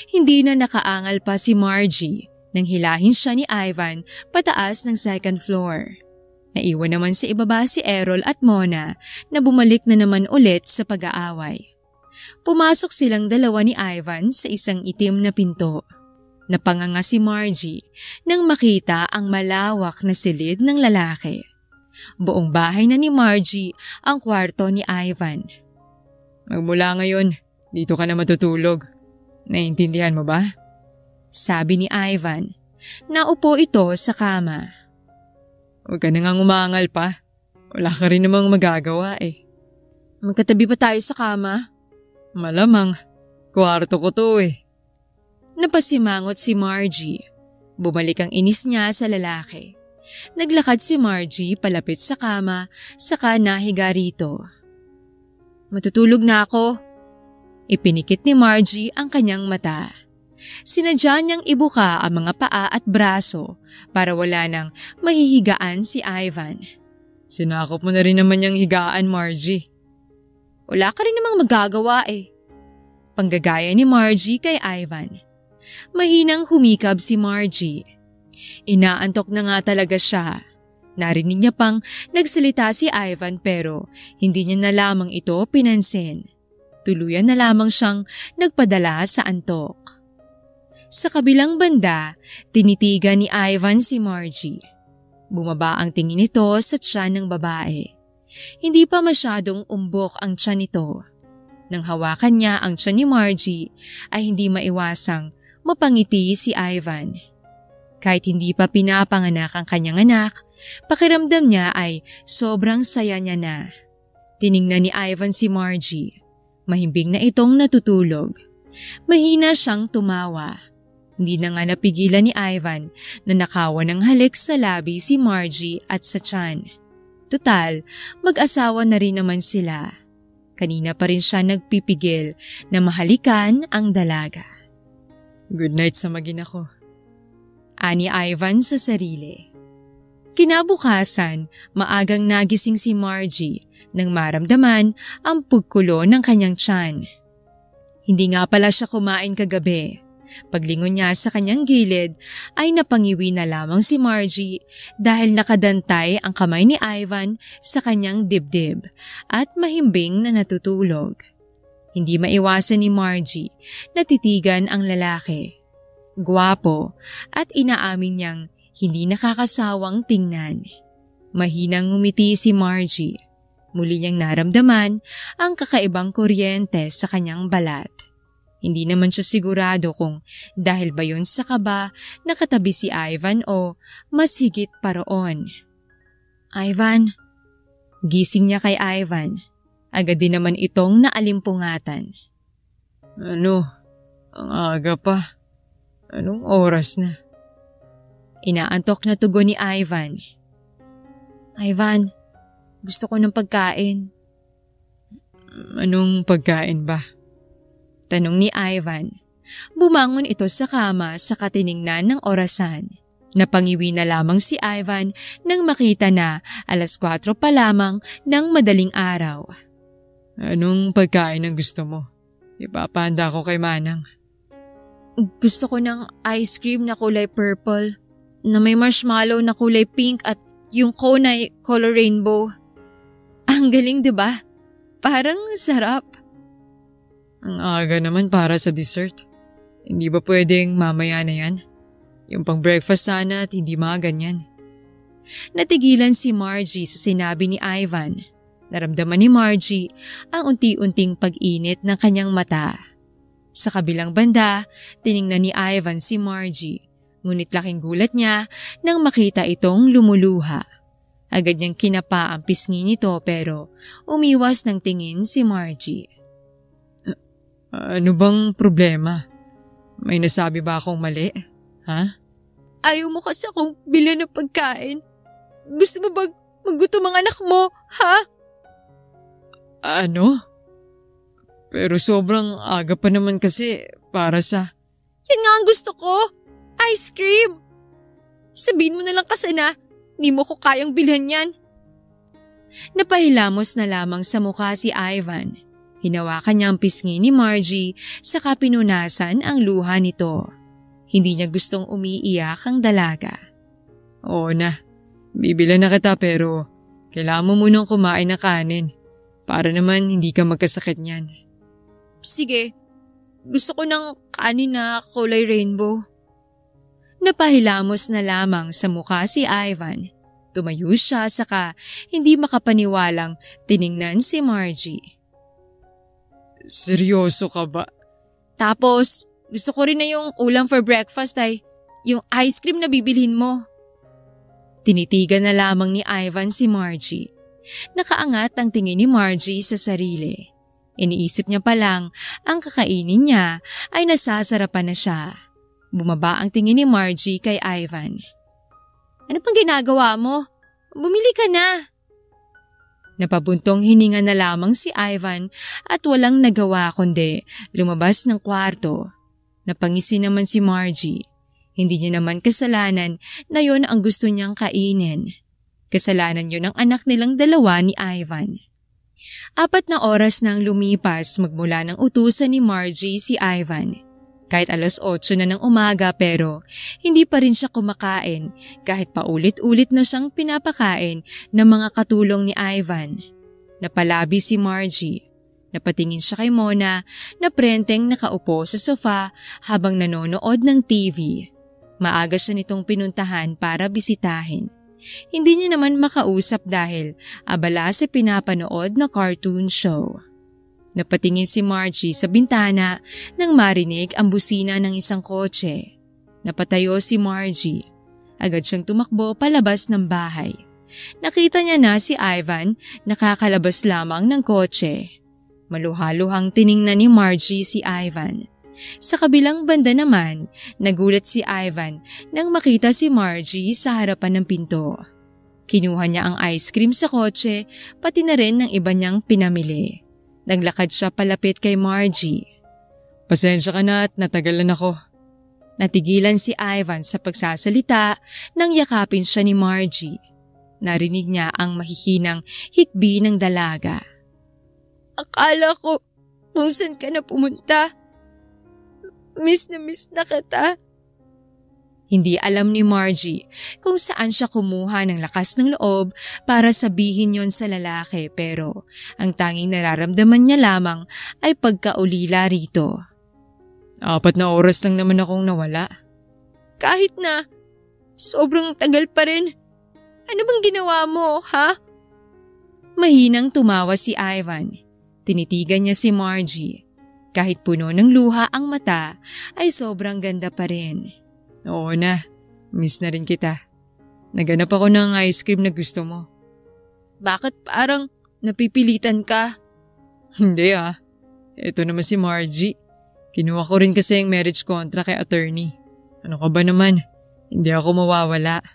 Hindi na nakaangal pa si Margie nang hilahin siya ni Ivan pataas ng second floor. Naiwan naman sa ibaba si Errol at Mona na bumalik na naman ulit sa pag-aaway. Pumasok silang dalawa ni Ivan sa isang itim na pinto. Napanganga si Margie nang makita ang malawak na silid ng lalaki. Buong bahay na ni Margie ang kwarto ni Ivan. Magmula ngayon, dito ka na matutulog. Naiintindihan mo ba? Sabi ni Ivan. Naupo ito sa kama. Huwag ka na ngang umangal pa. Wala ka rin namang magagawa Magkatabi pa tayo sa kama? Malamang. Kwarto ko to Napasimangot si Margie. Bumalik ang inis niya sa lalaki. Naglakad si Margie palapit sa kama, saka nahiga rito. Matutulog na ako. Ipinikit ni Margie ang kanyang mata. Sinadya niyang ibuka ang mga paa at braso para wala nang mahihigaan si Ivan. Sinakop mo na rin naman yung higaan, Margie. Wala ka rin namang magagawa Panggagaya ni Margie kay Ivan. Mahinang humikab si Margie. Inaantok na nga talaga siya. Narinig niya pang nagsalita si Ivan pero hindi niya na lamang ito pinansin. Tuluyan na lamang siyang nagpadala sa antok. Sa kabilang banda, tinitigan ni Ivan si Margie. Bumaba ang tingin nito sa tiyan ng babae. Hindi pa masyadong umbok ang tiyan nito. Nang hawakan niya ang tiyan ni Margie ay hindi maiwasang mapangiti si Ivan. Kahit hindi pa pinapanganak ang kanyang anak, pakiramdam niya ay sobrang saya niya na. Tiningnan ni Ivan si Margie. Mahimbing na itong natutulog. Mahina siyang tumawa. Hindi na nga napigilan ni Ivan na nakawan ng halik sa labi si Margie at sa tiyan. Tutal, mag-asawa na rin naman sila. Kanina pa rin siya nagpipigil na mahalikan ang dalaga. Good night sa magina ko. Ani Ivan sa sarili. Kinabukasan, maagang nagising si Margie nang maramdaman ang pagkulo ng kanyang tiyan. Hindi nga pala siya kumain kagabi. Paglingon niya sa kanyang gilid ay napangiwi na lamang si Margie dahil nakadantay ang kamay ni Ivan sa kanyang dibdib at mahimbing na natutulog. Hindi maiwasan ni Margie na titigan ang lalaki. Gwapo at inaamin niyang hindi nakakasawang tingnan. Mahinang ngumiti si Margie. Muli niyang naramdaman ang kakaibang kuryente sa kanyang balat. Hindi naman siya sigurado kung dahil ba yun sa kaba nakatabi si Ivan o mas higit pa roon. Ivan. Gising niya kay Ivan. Agad din naman itong naalimpungatan. Ano? Ang aga pa. Anong oras na? Inaantok na tugon ni Ivan. Ivan, gusto ko ng pagkain. Anong pagkain ba? Tanong ni Ivan. Bumangon ito sa kama sa katiningnan ng orasan. Napangiwi na lamang si Ivan nang makita na 4:00 pa lamang ng madaling araw. Anong pagkain ang gusto mo? Ipapahanda ko kay Manang. Gusto ko ng ice cream na kulay purple, na may marshmallow na kulay pink at yung cone ay color rainbow. Ang galing, diba? Parang sarap. Ang aga naman para sa dessert. Hindi ba pwedeng mamaya na yan? Yung pang breakfast sana at hindi mga ganyan. Natigilan si Margie sa sinabi ni Ivan. Naramdaman ni Margie ang unti-unting pag-init ng kanyang mata. Sa kabilang banda, tiningnan ni Ivan si Margie, ngunit laking gulat niya nang makita itong lumuluha. Agad niyang kinapa ang pisngi nito pero umiwas ng tingin si Margie. Ano bang problema? May nasabi ba akong mali? Ha? Ayaw mo kasi akong bilhan ng pagkain. Gusto mo bang magutom ang anak mo, ha? Ano? Pero sobrang aga pa naman kasi para sa… Yan nga ang gusto ko. Ice cream. Sabihin mo na lang kasi na di mo ko kayang bilhan yan. Napahilamos na lamang sa mukha si Ivan. Hinawakan niya ang pisngi ni Margie saka pinunasan ang luha nito. Hindi niya gustong umiiyak ang dalaga. Oo na, bibilan na kita pero kailangan mo munang kumain na kanin para naman hindi ka magkasakit niyan. Sige, gusto ko ng kanin na kulay rainbow. Napahilamos na lamang sa mukha si Ivan. Tumayo siya saka hindi makapaniwalang tiningnan si Margie. Seryoso ka ba? Tapos, gusto ko rin na yung ulam for breakfast ay yung ice cream na bibilhin mo. Tinitigan na lamang ni Ivan si Margie. Nakaangat ang tingin ni Margie sa sarili. Iniisip niya pa lang ang kakainin niya ay nasasarapan na siya. Bumaba ang tingin ni Margie kay Ivan. Ano pang ginagawa mo? Bumili ka na. Napabuntong hininga na lamang si Ivan at walang nagawa kundi lumabas ng kwarto. Napangisi naman si Margie. Hindi niya naman kasalanan na yon ang gusto niyang kainin. Kasalanan yon ng anak nilang dalawa ni Ivan. 4 na oras nang lumipas magmula ng utusan ni Margie si Ivan. Kahit 8:00 na ng umaga pero hindi pa rin siya kumakain kahit paulit-ulit na siyang pinapakain ng mga katulong ni Ivan. Napalabi si Margie. Napatingin siya kay Mona na prenteng nakaupo sa sofa habang nanonood ng TV. Maaga siya nitong pinuntahan para bisitahin. Hindi niya naman makausap dahil abala sa pinapanood na cartoon show. Napatingin si Margie sa bintana nang marinig ang busina ng isang kotse. Napatayo si Margie. Agad siyang tumakbo palabas ng bahay. Nakita niya na si Ivan nakakalabas lamang ng kotse. Maluhaluhang tiningnan ni Margie si Ivan. Sa kabilang banda naman, nagulat si Ivan nang makita si Margie sa harapan ng pinto. Kinuha niya ang ice cream sa kotse pati na rin ng iba niyang pinamili. Naglakad siya palapit kay Margie. Pasensya ka na at natagalan ako. Natigilan si Ivan sa pagsasalita nang yakapin siya ni Margie. Narinig niya ang mahihinang hikbi ng dalaga. Akala ko kung saan ka na pumunta. Miss na kita. Hindi alam ni Margie kung saan siya kumuha ng lakas ng loob para sabihin yon sa lalaki pero ang tanging nararamdaman niya lamang ay pagkaulila rito. 4 na oras lang naman akong nawala. Kahit na, sobrang tagal pa rin. Ano bang ginawa mo, ha? Mahinang tumawa si Ivan. Tinitigan niya si Margie. Kahit puno ng luha ang mata ay sobrang ganda pa rin. Oo na, miss na rin kita. Naganap ako ng ice cream na gusto mo. Bakit parang napipilitan ka? Hindi ah. Ito naman si Margie. Kinuha ko rin kasi yung marriage contract kay attorney. Ano ka ba naman? Hindi ako mawawala.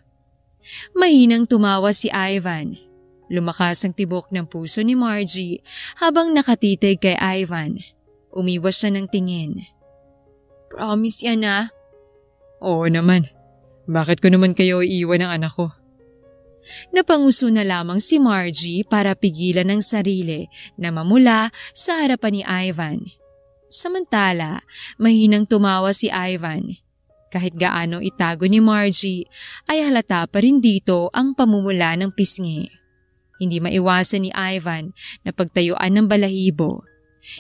Mahinang tumawa si Ivan. Lumakas ang tibok ng puso ni Margie habang nakatitig kay Ivan. Umiwas siya ng tingin. Promise yan ah. Oo naman. Bakit ko naman kayo iiwan ng anak ko? Napanguso na lamang si Margie para pigilan ang sarili na mamula sa harapan ni Ivan. Samantala, mahinang tumawa si Ivan. Kahit gaano itago ni Margie, ay halata pa rin dito ang pamumula ng pisngi. Hindi maiwasan ni Ivan na pagtayuan ng balahibo.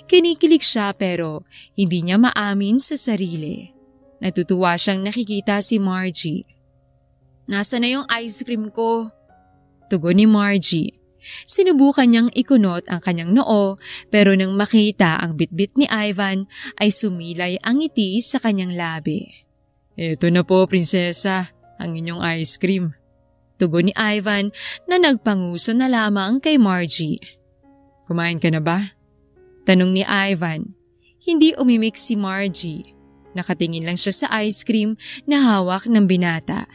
Kinikilig siya pero hindi niya maamin sa sarili. Natutuwa siyang nakikita si Margie. Nasaan na yung ice cream ko? Tugon ni Margie. Sinubukan niyang ikunot ang kanyang noo pero nang makita ang bitbit ni Ivan ay sumilay ang ngiti sa kanyang labi. Eto na po, prinsesa, ang inyong ice cream. Tugon ni Ivan na nagpanguso na lamang kay Margie. Kumain ka na ba? Tanong ni Ivan. Hindi umimik si Margie. Nakatingin lang siya sa ice cream na hawak ng binata.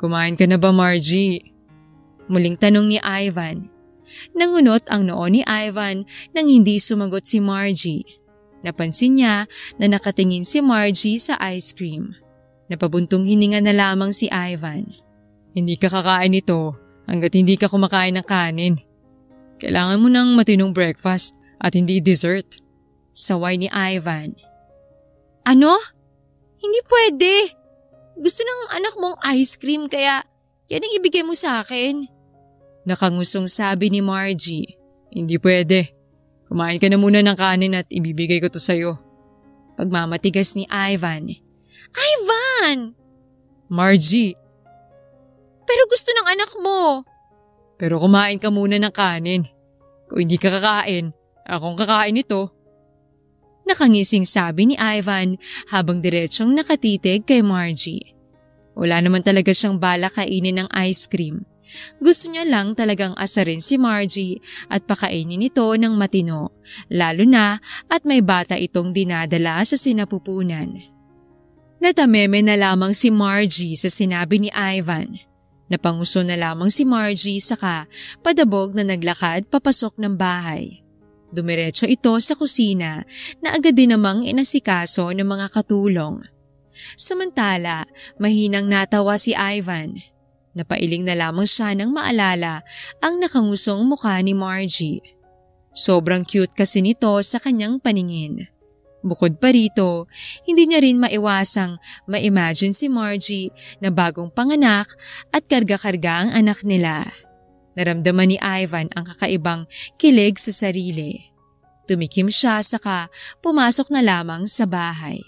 Kumain ka na ba, Margie? Muling tanong ni Ivan. Nangunot ang noo ni Ivan nang hindi sumagot si Margie. Napansin niya na nakatingin si Margie sa ice cream. Napabuntong hininga na lamang si Ivan. Hindi ka kakain nito hanggat hindi ka kumakain ng kanin. Kailangan mo ng matinong breakfast at hindi dessert. Saway ni Ivan. Ano? Hindi pwede. Gusto ng anak mong ice cream kaya yan ang ibigay mo sa akin. Nakangusong sabi ni Margie. Hindi pwede. Kumain ka na muna ng kanin at ibibigay ko to sa'yo. Pagmamatigas ni Ivan. Ivan! Margie! Pero gusto ng anak mo. Pero kumain ka muna ng kanin. Kung hindi ka kakain, akong kakain ito. Nakangising sabi ni Ivan habang diretsyong nakatitig kay Margie. Wala naman talaga siyang balak kainin ng ice cream. Gusto niya lang talagang asarin si Margie at pakainin ito ng matino, lalo na at may bata itong dinadala sa sinapupunan. Natameme na lamang si Margie sa sinabi ni Ivan. Napanguso na lamang si Margie saka padabog na naglakad papasok ng bahay. Dumiretso ito sa kusina na agad din namang inasikaso ng mga katulong. Samantala, mahinang natawa si Ivan. Napailing na lamang siya nang maalala ang nakangusong mukha ni Margie. Sobrang cute kasi nito sa kanyang paningin. Bukod pa rito, hindi niya rin maiwasang ma-imagine si Margie na bagong panganak at karga-karga ang anak nila. Naramdaman ni Ivan ang kakaibang kilig sa sarili. Tumikim siya saka pumasok na lamang sa bahay.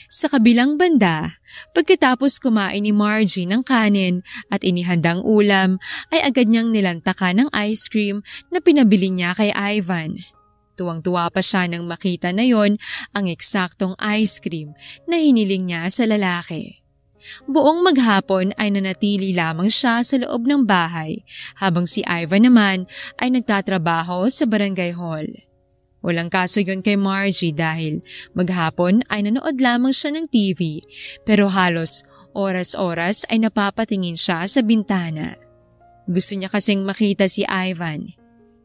Sa kabilang banda, pagkatapos kumain ni Margie ng kanin at inihandang ulam ay agad niyang nilantakan ng ice cream na pinabili niya kay Ivan. Tuwang-tuwa pa siya nang makita na yon ang eksaktong ice cream na hiniling niya sa lalaki. Buong maghapon ay nanatili lamang siya sa loob ng bahay habang si Ivan naman ay nagtatrabaho sa barangay hall. Walang kaso yun kay Margie dahil maghapon ay nanood lamang siya ng TV pero halos oras-oras ay napapatingin siya sa bintana. Gusto niya kasing makita si Ivan.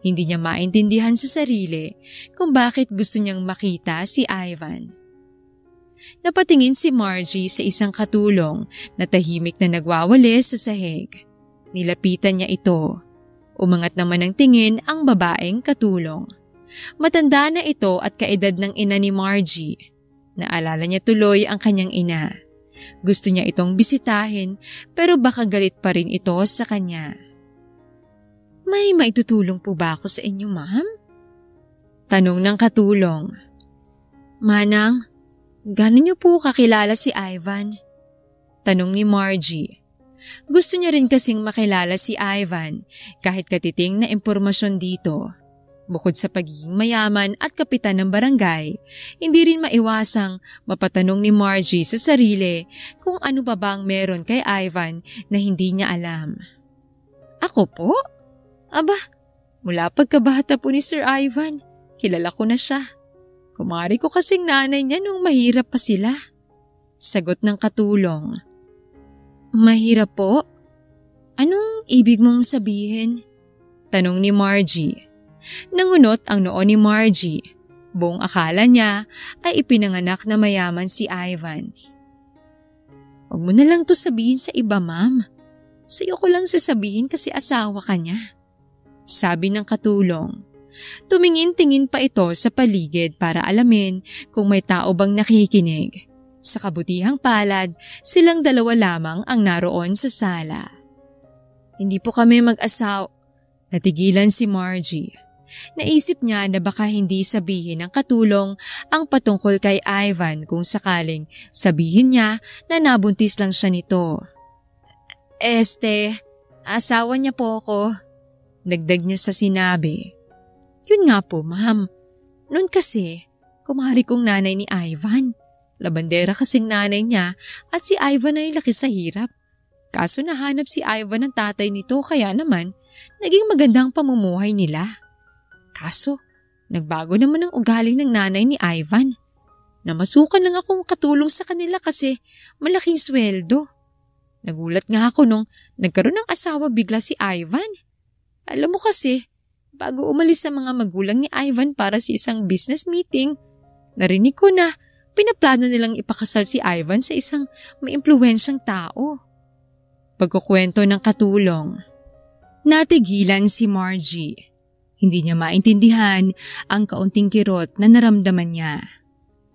Hindi niya maintindihan sa sarili kung bakit gusto niyang makita si Ivan. Napatingin si Margie sa isang katulong na tahimik na nagwawalis sa sahig. Nilapitan niya ito. Umangat naman ng tingin ang babaeng katulong. Matanda na ito at kaedad ng ina ni Margie. Naalala niya tuloy ang kanyang ina. Gusto niya itong bisitahin pero baka galit pa rin ito sa kanya. May maitutulong po ba ako sa inyo, ma'am? Tanong ng katulong. Manang, gano'n niyo po kakilala si Ivan? Tanong ni Margie. Gusto niya rin kasing makilala si Ivan kahit katiting na impormasyon dito. Bukod sa pagiging mayaman at kapitan ng barangay, hindi rin maiwasang mapatanong ni Margie sa sarili kung ano pa bang meron kay Ivan na hindi niya alam. Ako po? Aba, mula pagkabata po ni Sir Ivan, kilala ko na siya. Kumari ko kasing nanay niya nung mahirap pa sila. Sagot ng katulong. Mahirap po? Anong ibig mong sabihin? Tanong ni Margie. Nangunot ang noo ni Margie. Buong akala niya ay ipinanganak na mayaman si Ivan. Huwag mo na lang to sabihin sa iba, ma'am. Sa'yo ko lang sasabihin kasi asawa ka niya. Sabi ng katulong. Tumingin-tingin pa ito sa paligid para alamin kung may tao bang nakikinig. Sa kabutihang palad, silang dalawa lamang ang naroon sa sala. Hindi po kami mag-asaw. Natigilan si Margie. Naisip niya na baka hindi sabihin ng katulong ang patungkol kay Ivan kung sakaling sabihin niya na nabuntis lang siya nito. Asawa niya po ako. Dagdag niya sa sinabi. Yun nga po, ma'am. Noon kasi, kumari kong nanay ni Ivan. Labandera kasing nanay niya at si Ivan ay laki sa hirap. Kaso nahanap si Ivan ng tatay nito kaya naman naging magandang pamumuhay nila. Kaso, nagbago naman ang ugali ng nanay ni Ivan. Namasukan lang akong katulong sa kanila kasi malaking sweldo. Nagulat nga ako nung nagkaroon ng asawa bigla si Ivan. Alam mo kasi, bago umalis sa mga magulang ni Ivan para sa isang business meeting, narinig ko na pinaplano nilang ipakasal si Ivan sa isang may impluwensyang tao. Pagkukwento ng katulong. Natigilan si Margie. Hindi niya maintindihan ang kaunting kirot na naramdaman niya.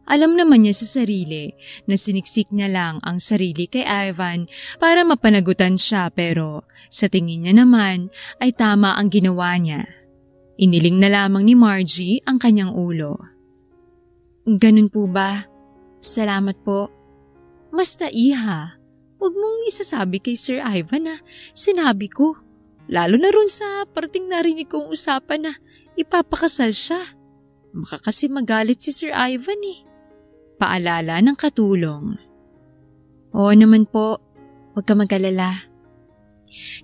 Alam naman niya sa sarili na siniksik niya lang ang sarili kay Ivan para mapanagutan siya pero sa tingin niya naman ay tama ang ginawa niya. Iniling na lamang ni Margie ang kanyang ulo. Ganun po ba? Salamat po. Basta iha, huwag mong isasabi kay Sir Ivan na sinabi ko. Lalo na ron sa parting narinig kong usapan na ipapakasal siya. Baka kasi magalit si Sir Ivan eh. Paalala ng katulong. Oo naman po, huwag ka mag-alala.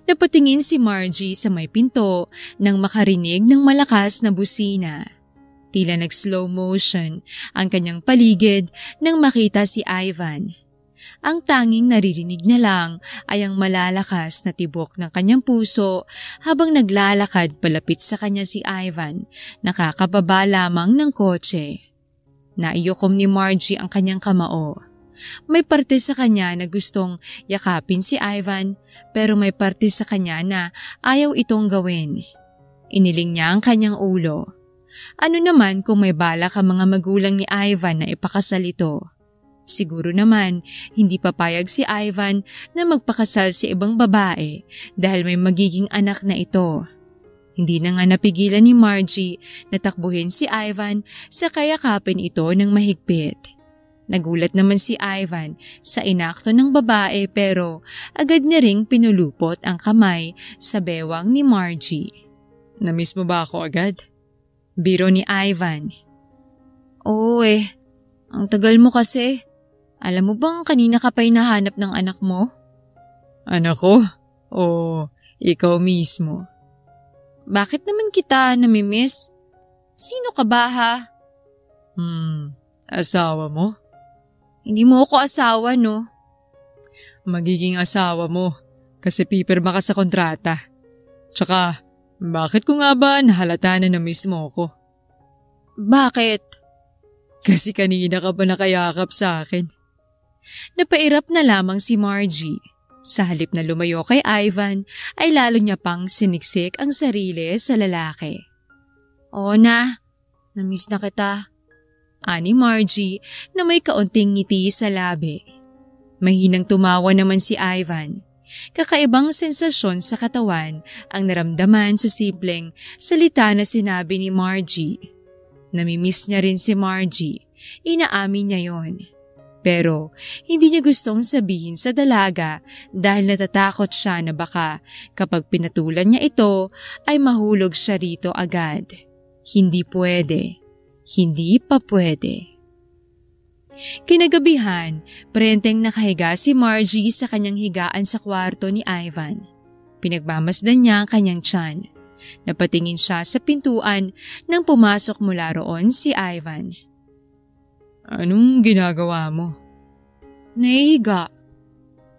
Napatingin si Margie sa may pinto nang makarinig ng malakas na busina. Tila nag-slow motion ang kanyang paligid nang makita si Ivan. Ang tanging naririnig niya lang ay ang malalakas na tibok ng kanyang puso habang naglalakad palapit sa kanya si Ivan, nakakababa lamang ng kotse. Naiyokom ni Margie ang kanyang kamao. May parte sa kanya na gustong yakapin si Ivan pero may parte sa kanya na ayaw itong gawin. Iniling niya ang kanyang ulo. Ano naman kung may balak ang mga magulang ni Ivan na ipakasal ito? Siguro naman hindi papayag si Ivan na magpakasal sa ibang babae dahil may magiging anak na ito. Hindi na nga napigilan ni Margie na takbuhin si Ivan sa kayakapin ito ng mahigpit. Nagulat naman si Ivan sa inakto ng babae pero agad niya ring pinulupot ang kamay sa bewang ni Margie. Namiss mo ba ako agad? Biro ni Ivan. Oo ang tagal mo kasi. Alam mo bang kanina ka pa hinahanap ng anak mo? Anak ko? O ikaw mismo? Bakit naman kita namimiss? Sino ka ba ha? Asawa mo? Hindi mo ako asawa no? Magiging asawa mo kasi pipirma ka sa kontrata. Tsaka bakit ko nga ba nahalata na namiss mo ako? Bakit? Kasi kanina ka pa nakayakap sa akin. Napairap na lamang si Margie. Sa halip na lumayo kay Ivan, ay lalo niya pang siniksik ang sarili sa lalaki. Oo na, namiss na kita. Ani Margie na may kaunting ngiti sa labi. Mahinang tumawa naman si Ivan. Kakaibang sensasyon sa katawan ang naramdaman sa simpleng salita na sinabi ni Margie. Namimiss niya rin si Margie. Inaamin niya yon. Pero hindi niya gustong sabihin sa dalaga dahil natatakot siya na baka kapag pinatulan niya ito ay mahulog siya rito agad. Hindi pwede. Hindi pa pwede. Kinagabihan, prenteng nakahiga si Margie sa kanyang higaan sa kwarto ni Ivan. Pinagmamasdan niya ang kanyang tiyan. Napatingin siya sa pintuan nang pumasok mula roon si Ivan. Anong ginagawa mo? Nahihiga.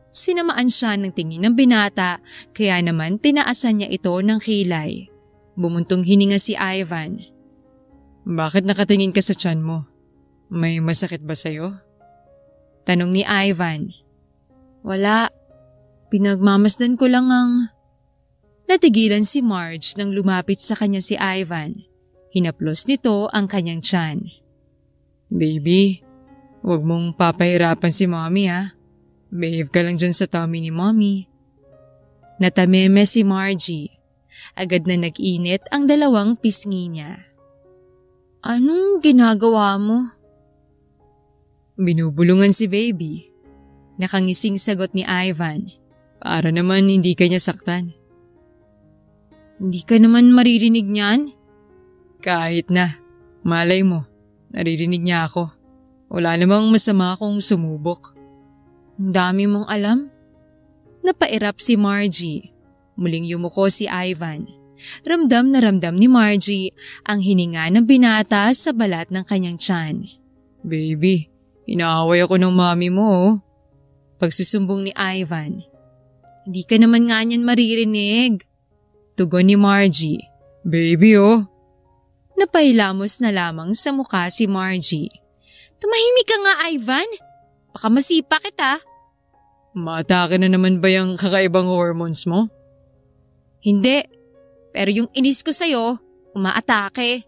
Sinamaan siya ng tingin ng binata kaya naman tinaasan niya ito ng kilay. Bumuntong hininga si Ivan. Bakit nakatingin ka sa tiyan mo? May masakit ba sa'yo? Tanong ni Ivan. Wala. Pinagmamasdan ko lang ang... Natigilan si Marge nang lumapit sa kanya si Ivan. Hinaplos nito ang kanyang tiyan. Baby, huwag mong papahirapan si mommy ha. Behave ka lang dyan sa tummy ni mommy. Natameme si Margie. Agad na nag-init ang dalawang pisngi niya. Anong ginagawa mo? Binubulungan si baby. Nakangising sagot ni Ivan. Para naman hindi kanya saktan. Hindi ka naman maririnig niyan? Kahit na, malay mo, naririnig niya ako. Wala namang masama kung sumubok. Ang dami mong alam. Napairap si Margie. Muling yumuko si Ivan. Ramdam na ramdam ni Margie ang hininga ng binata sa balat ng kanyang tiyan. Baby, inaaway ako ng mami mo oh. Pagsusumbong ni Ivan. Hindi ka naman nga niyan maririnig. Tugon ni Margie. Baby oh. Napahilamos na lamang sa mukha si Margie. Tumahimik ka nga, Ivan. Baka masipa kita. Maatake na naman ba yung kakaibang hormones mo? Hindi. Pero yung inis ko sa'yo, umaatake.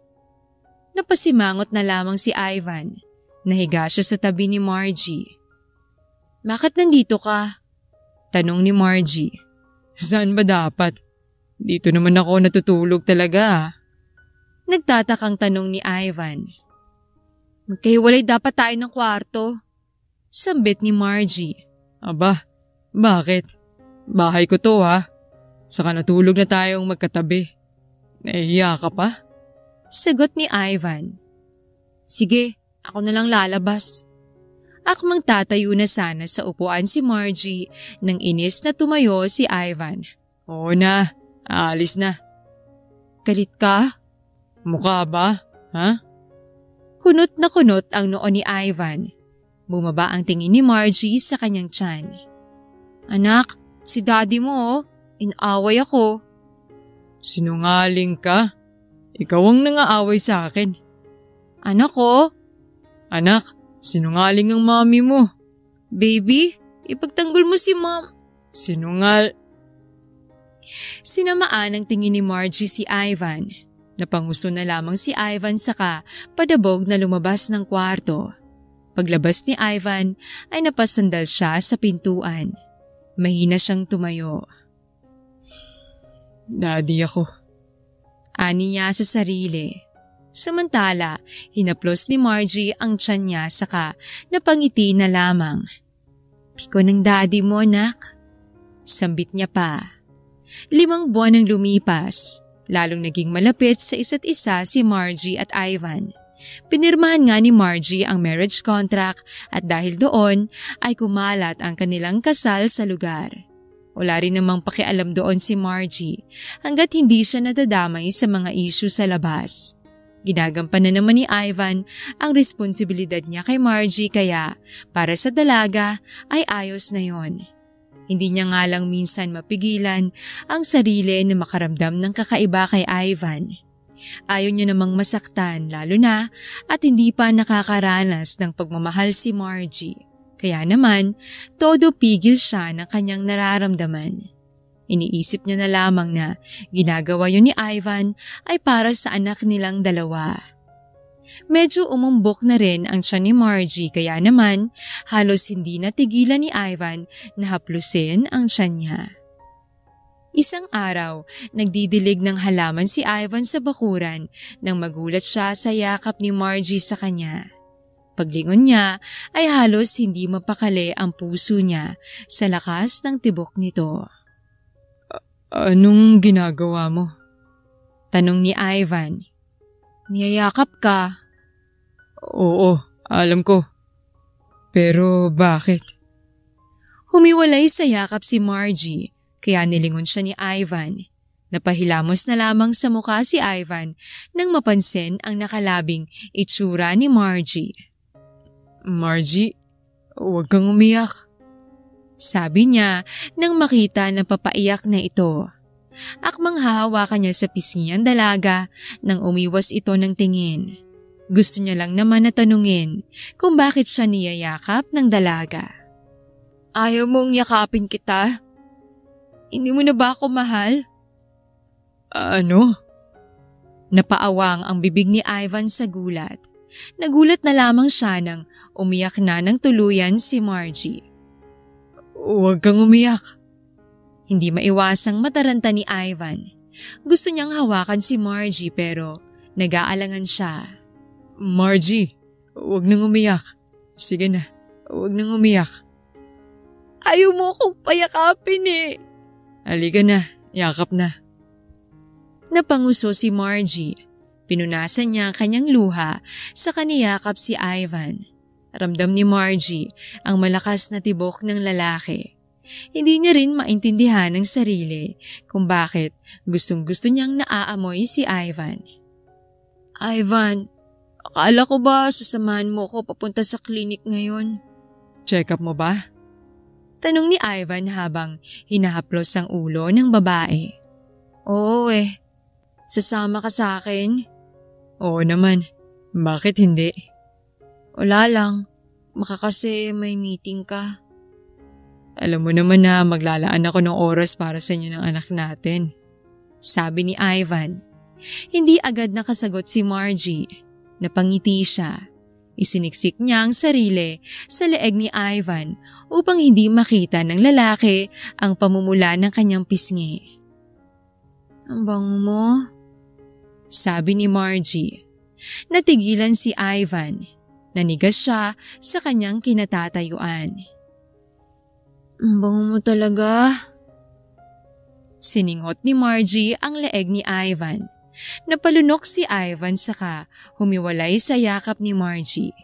Napasimangot na lamang si Ivan. Nahiga siya sa tabi ni Margie. Bakit nandito ka? Tanong ni Margie. Saan ba dapat? Dito naman ako natutulog talaga. Nagtatakang tanong ni Ivan. Magkahiwalay dapat tayo ng kwarto. Sambit ni Margie. Aba, bakit? Bahay ko to ha. Saka natulog na tayong magkatabi. Nahihiya ka pa? Sagot ni Ivan. Sige, ako na lang lalabas. Akmang tatayo na sana sa upuan si Margie nang inis na tumayo si Ivan. Oo na, aalis na. Galit ka? Mukha ba? Ha? Kunot na kunot ang noo ni Ivan. Bumaba ang tingin ni Margie sa kanyang tiyan. Anak, si daddy mo oh. Inaaway ako. Sinungaling ka? Ikaw ang nangaaway sa akin. Anak ko? Anak, sinungaling ang mami mo. Baby, ipagtanggol mo si mom. Sinamaan ang tingin ni Margie si Ivan. Napanguso na lamang si Ivan saka padabog na lumabas ng kwarto. Paglabas ni Ivan ay napasandal siya sa pintuan. Mahina siyang tumayo. Daddy ako. Ani niya sa sarili. Samantala, hinaplos ni Margie ang tiyan niya saka napangiti na lamang. Piko ng daddy mo, nak. Sambit niya pa. 5 buwan ang lumipas. Lalong naging malapit sa isa't isa si Margie at Ivan. Pinirmahan nga ni Margie ang marriage contract at dahil doon ay kumalat ang kanilang kasal sa lugar. Wala rin namang pakialam doon si Margie hanggat hindi siya nadadamay sa mga issue sa labas. Ginagampanan naman ni Ivan ang responsibilidad niya kay Margie kaya para sa dalaga ay ayos na yon. Hindi niya nga lang minsan mapigilan ang sarili na makaramdam ng kakaiba kay Ivan. Ayaw niya namang masaktan lalo na at hindi pa nakakaranas ng pagmamahal si Margie. Kaya naman, todo pigil siya ng kanyang nararamdaman. Iniisip niya na lamang na ginagawa yun ni Ivan ay para sa anak nilang dalawa. Medyo umumbok na rin ang tiyan ni Margie kaya naman halos hindi natigilan ni Ivan na haplusin ang tiyan niya. Isang araw, nagdidilig ng halaman si Ivan sa bakuran nang magulat siya sa yakap ni Margie sa kanya. Paglingon niya ay halos hindi mapakali ang puso niya sa lakas ng tibok nito. Anong ginagawa mo? Tanong ni Ivan. Niyayakap ka. Oo, alam ko. Pero bakit? Humiwalay sa yakap si Margie kaya nilingon siya ni Ivan. Napahilamos na lamang sa mukha si Ivan nang mapansin ang nakalabing itsura ni Margie. Margie, huwag kang umiyak. Sabi niya nang makita na papaiyak na ito. Akmang hahawakan niya sa pisngi ang dalaga nang umiwas ito ng tingin. Gusto niya lang naman na tanungin kung bakit siya niyayakap ng dalaga. Ayaw mong yakapin kita? Hindi mo na ba ako mahal? Ano? Napaawang ang bibig ni Ivan sa gulat. Nagulat na lamang siya nang umiyak na ng tuluyan si Margie. Huwag kang umiyak. Hindi maiwasang mataranta ni Ivan. Gusto niyang hawakan si Margie pero nag-aalangan siya. Margie, huwag nang umiyak. Sige na, huwag nang umiyak. Ayaw mo akong payakapin eh. Halika na, yakap na. Napanguso si Margie. Pinunasan niya ang kanyang luha sa kaniyakap si Ivan. Ramdam ni Margie ang malakas na tibok ng lalaki. Hindi niya rin maintindihan ng sarili kung bakit gustong-gusto niyang naaamoy si Ivan. Ivan, akala ko ba sasamahan mo ko papunta sa klinik ngayon? Check up mo ba? Tanong ni Ivan habang hinahaplos ang ulo ng babae. Oo sasama ka sa akin? Oo naman, bakit hindi? Wala lang, baka kasi may meeting ka. Alam mo naman na maglalaan ako ng oras para sa inyo ng anak natin. Sabi ni Ivan. Hindi agad nakasagot si Margie. Napangiti siya. Isiniksik niya ang sarili sa leeg ni Ivan upang hindi makita ng lalaki ang pamumula ng kanyang pisngi. Ang bango mo? Sabi ni Margie. Natigilan si Ivan. Nanigas siya sa kanyang kinatatayuan. Ang bango mo talaga. Siningot ni Margie ang leeg ni Ivan. Napalunok si Ivan saka humiwalay sa yakap ni Margie.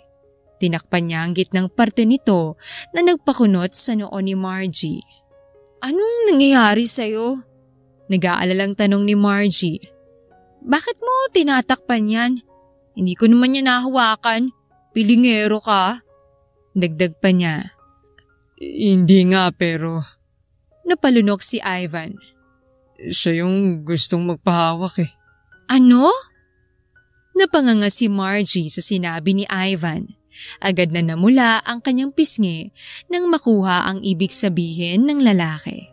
Tinakpan niya ang gitnang parte nito na nagpakunot sa noo ni Margie. Anong nangyayari sa'yo? Nag-aalalang tanong ni Margie. Bakit mo tinatakpan yan? Hindi ko naman yan nahawakan. Pilingero ka. Dagdag pa niya. Hindi nga pero… Napalunok si Ivan. Siya yung gustong magpahawak eh. Ano? Napanganga si Margie sa sinabi ni Ivan. Agad na namula ang kanyang pisngi nang makuha ang ibig sabihin ng lalaki.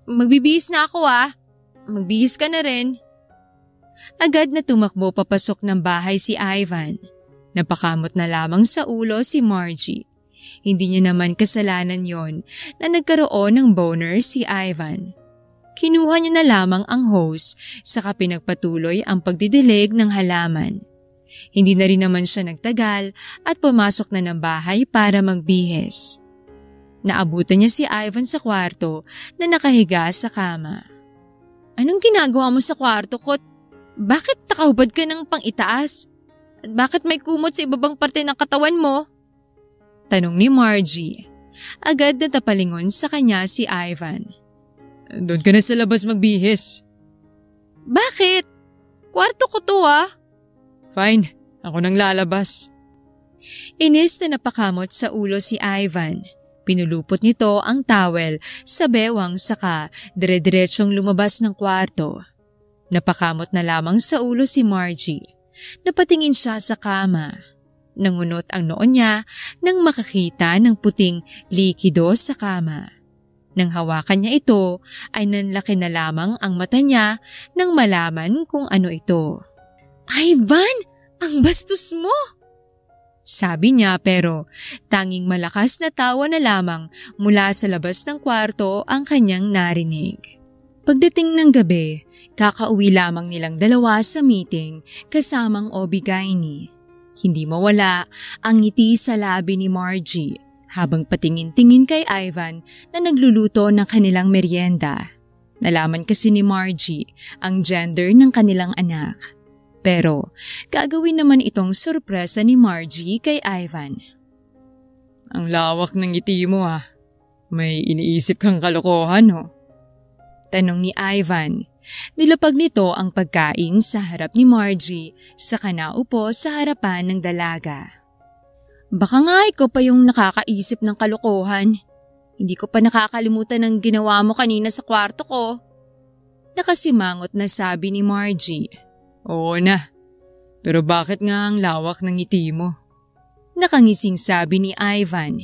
Magbibihis na ako Magbihis ka na rin. Agad na tumakbo papasok ng bahay si Ivan. Napakamot na lamang sa ulo si Margie. Hindi niya naman kasalanan yon na nagkaroon ng boner si Ivan. Kinuha niya na lamang ang hose saka pinagpatuloy ang pagdidilig ng halaman. Hindi na rin naman siya nagtagal at pumasok na ng bahay para magbihis. Naabutan niya si Ivan sa kwarto na nakahiga sa kama. Anong ginagawa mo sa kwarto ko? Bakit nakahubad ka ng pang-itaas? At bakit may kumot sa ibabang parte ng katawan mo? Tanong ni Margie. Agad na tapalingon sa kanya si Ivan. Doon ka na sa labas magbihis. Bakit? Kwarto ko to Fine, ako nang lalabas. Inis na napakamot sa ulo si Ivan. Pinulupot nito ang towel sa bewang saka dire-diretsyong lumabas ng kwarto. Napakamot na lamang sa ulo si Margie. Napatingin siya sa kama. Nangunot ang noo niya nang makakita ng puting likido sa kama. Nang hawakan niya ito ay nanlaki na lamang ang mata niya nang malaman kung ano ito. Ivan, ang bastos mo! Sabi niya pero tanging malakas na tawa na lamang mula sa labas ng kwarto ang kanyang narinig. Pagdating ng gabi, kakauwi lamang nilang dalawa sa meeting kasamang Obigaini. Hindi mawala ang ngiti sa labi ni Margie habang patingin-tingin kay Ivan na nagluluto ng kanilang merienda. Nalaman kasi ni Margie ang gender ng kanilang anak. Pero gagawin naman itong sorpresa ni Margie kay Ivan. Ang lawak ng ngiti mo May iniisip kang kalokohan Tanong ni Ivan. Nilapag nito ang pagkain sa harap ni Margie saka naupo sa harapan ng dalaga. Baka nga ikaw pa yung nakakaisip ng kalokohan. Hindi ko pa nakakalimutan ang ginawa mo kanina sa kwarto ko. Nakasimangot na sabi ni Margie. Oo na, pero bakit nga ang lawak ng ngiti mo? Nakangising sabi ni Ivan.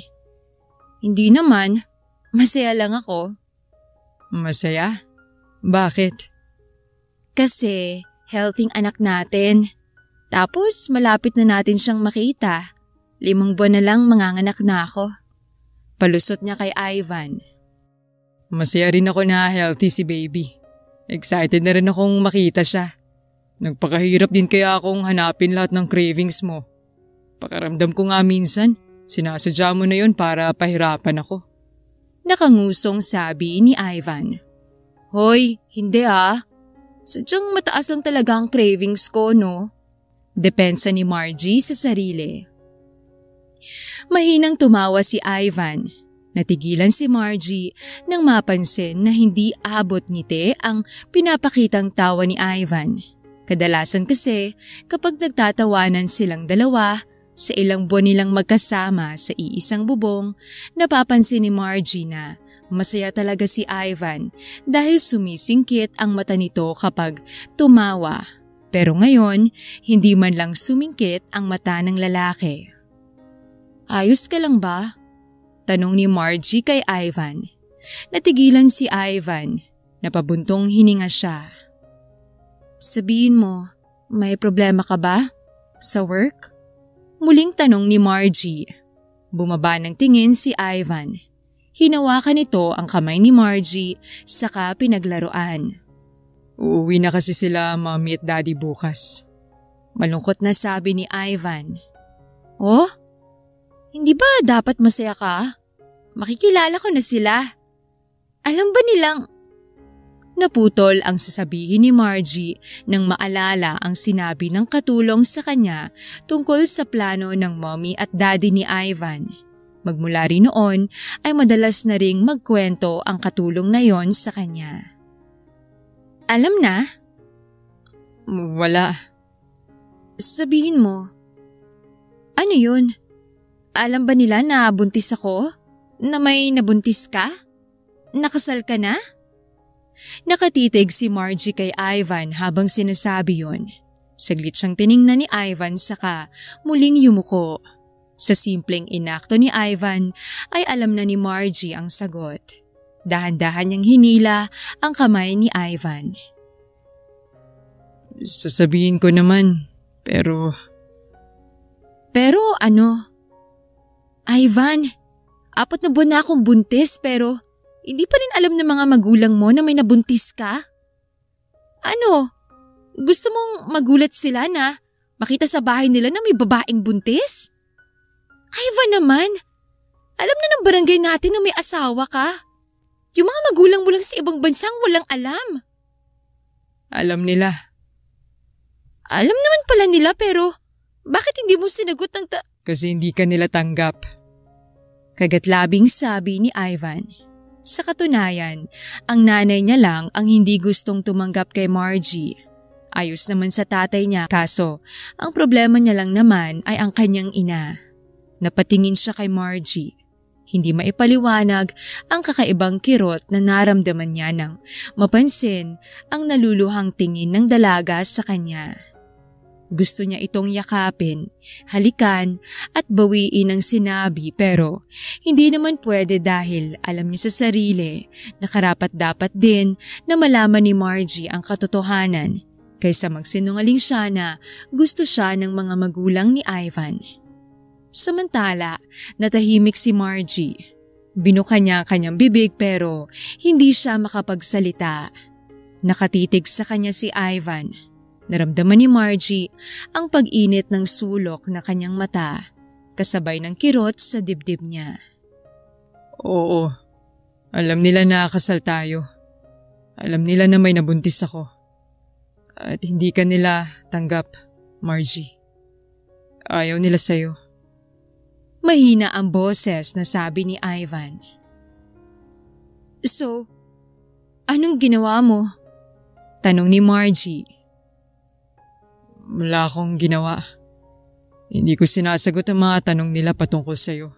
Hindi naman, masaya lang ako. Masaya? Bakit? Kasi healthy anak natin. Tapos malapit na natin siyang makita. 5 buwan na lang manganganak na ako. Palusot niya kay Ivan. Masaya rin ako na healthy si baby. Excited na rin akong makita siya. Nagpakahirap din kaya akong hanapin lahat ng cravings mo. Pakaramdam ko nga minsan, sinasadya mo na yun para pahirapan ako. Nakangusong sabi ni Ivan. Hoy, hindi Sadyang mataas lang talaga ang cravings ko, no? Depensa ni Margie sa sarili. Mahinang tumawa si Ivan. Natigilan si Margie nang mapansin na hindi abot ngiti ang pinapakitang tawa ni Ivan. Kadalasan kasi kapag nagtatawanan silang dalawa sa ilang buwan nilang magkasama sa iisang bubong, napapansin ni Margie na masaya talaga si Ivan dahil sumisingkit ang mata nito kapag tumawa. Pero ngayon, hindi man lang sumingkit ang mata ng lalaki. Ayos ka lang ba? Tanong ni Margie kay Ivan. Natigilan si Ivan. Napabuntong hininga siya. Sabihin mo, may problema ka ba? Sa work? Muling tanong ni Margie. Bumaba ng tingin si Ivan. Hinawakan nito ang kamay ni Margie saka pinaglaruan. Uuwi na kasi sila Mommy at Daddy bukas. Malungkot na sabi ni Ivan. Oh? Hindi ba dapat masaya ka? Makikilala ko na sila. Alam ba nilang… Naputol ang sasabihin ni Margie nang maalala ang sinabi ng katulong sa kanya tungkol sa plano ng Mommy at Daddy ni Ivan. Magmula rin noon ay madalas na ring magkwento ang katulong na yon sa kanya. Alam na? Wala. Sabihin mo. Ano yun? Alam ba nila na buntis ako? Na may nabuntis ka? Nakasal ka na? Nakatitig si Margie kay Ivan habang sinasabi yon. Saglit siyang tiningnan ni Ivan saka muling yumuko. Sa simpleng inakto ni Ivan ay alam na ni Margie ang sagot. Dahan-dahan niyang hinila ang kamay ni Ivan. Sasabihin ko naman, pero… Pero ano? Ivan, 4 na buwan na akong buntis pero hindi pa rin alam ng mga magulang mo na may nabuntis ka? Ano? Gusto mong magulat sila na makita sa bahay nila na may babaeng buntis? Ivan naman, alam na ng barangay natin na may asawa ka. Yung mga magulang mo lang sa ibang bansang walang alam. Alam nila. Alam naman pala nila pero bakit hindi mo sinagot ang Kasi hindi ka nila tanggap. Kagatlabing sabi ni Ivan. Sa katunayan, ang nanay niya lang ang hindi gustong tumanggap kay Margie. Ayos naman sa tatay niya kaso ang problema niya lang naman ay ang kanyang ina. Napatingin siya kay Margie. Hindi maipaliwanag ang kakaibang kirot na naramdaman niya nang mapansin ang naluluhang tingin ng dalaga sa kanya. Gusto niya itong yakapin, halikan at bawiin ang sinabi pero hindi naman pwede dahil alam niya sa sarili na karapat-dapat din na malaman ni Margie ang katotohanan kaysa magsinungaling siya na gusto siya ng mga magulang ni Ivan. Samantala, natahimik si Margie. Binuka niya kanyang bibig pero hindi siya makapagsalita. Nakatitig sa kanya si Ivan. Naramdaman ni Margie ang pag-init ng sulok na kanyang mata, kasabay ng kirot sa dibdib niya. Oo, alam nila na kasal tayo. Alam nila na may nabuntis ako. At hindi ka nila tanggap, Margie. Ayaw nila sa'yo. Mahina ang boses na sabi ni Ivan. So, anong ginawa mo? Tanong ni Margie. Wala akong ginawa. Hindi ko sinasagot ang mga tanong nila patungkol sa'yo.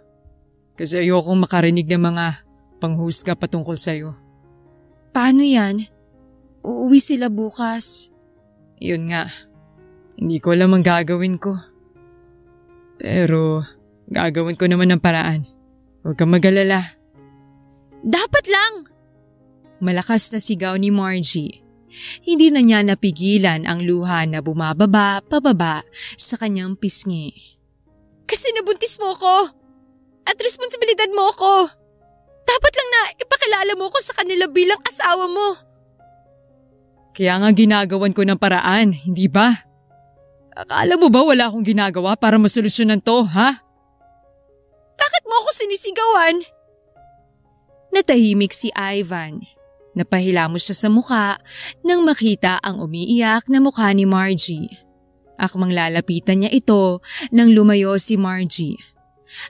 Kasi ayokong makarinig ng mga panghusga patungkol sa'yo. Paano yan? Uuwi sila bukas. Yun nga. Hindi ko alam ang gagawin ko. Pero gagawin ko naman ng paraan. Huwag kang mag-alala. Dapat lang! Malakas na sigaw ni Margie. Hindi na niya napigilan ang luha na bumababa pababa sa kanyang pisngi. Kasi nabuntis mo ako! At responsibilidad mo ako! Dapat lang na ipakilala mo ko sa kanila bilang asawa mo. Kaya nga ginagawan ko ng paraan, hindi ba? Akala mo ba wala akong ginagawa para masolusyonan to, ha? Bakit mo ako sinisigawan? Natahimik si Ivan. Napahilamos siya sa muka nang makita ang umiiyak na mukha ni Margie. Akmang lalapitan niya ito nang lumayo si Margie.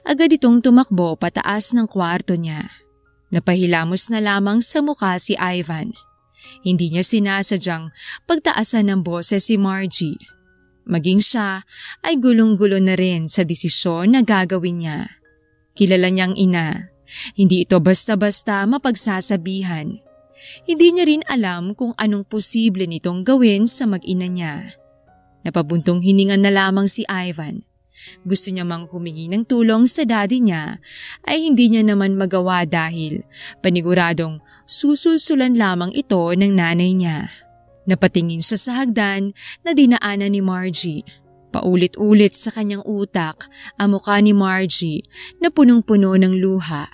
Agad itong tumakbo pataas ng kwarto niya. Napahilamos na lamang sa mukha si Ivan. Hindi niya sinasadyang pagtaasan ng boses si Margie. Maging siya ay gulong-gulo na rin sa desisyon na gagawin niya. Kilala niyang ina. Hindi ito basta-basta mapagsasabihan. Hindi niya rin alam kung anong posible nitong gawin sa mag-ina niya. Napabuntong hininga na lamang si Ivan. Gusto niya mang humingi ng tulong sa daddy niya ay hindi niya naman magawa dahil paniguradong susulsulan lamang ito ng nanay niya. Napatingin siya sa hagdan na dinaanan ni Margie. Paulit-ulit sa kanyang utak ang mukha ni Margie na punong-puno ng luha.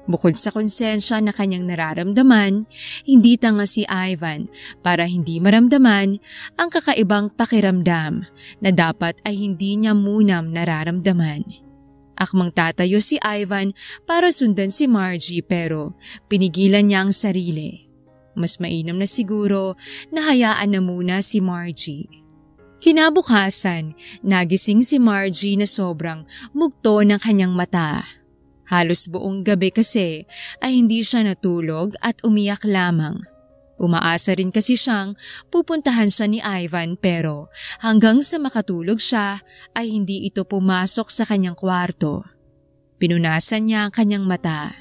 Bukod sa konsensya na kanyang nararamdaman, hindi tanga si Ivan para hindi maramdaman ang kakaibang pakiramdam na dapat ay hindi niya munang nararamdaman. Akmang tatayo si Ivan para sundan si Margie pero pinigilan niya ang sarili. Mas mainam na siguro na hayaan na muna si Margie. Kinabukasan, nagising si Margie na sobrang mugto ng kanyang mata. Halos buong gabi kasi ay hindi siya natulog at umiyak lamang. Umaasa rin kasi siyang pupuntahan siya ni Ivan pero hanggang sa makatulog siya ay hindi ito pumasok sa kanyang kwarto. Pinunasan niya ang kanyang mata.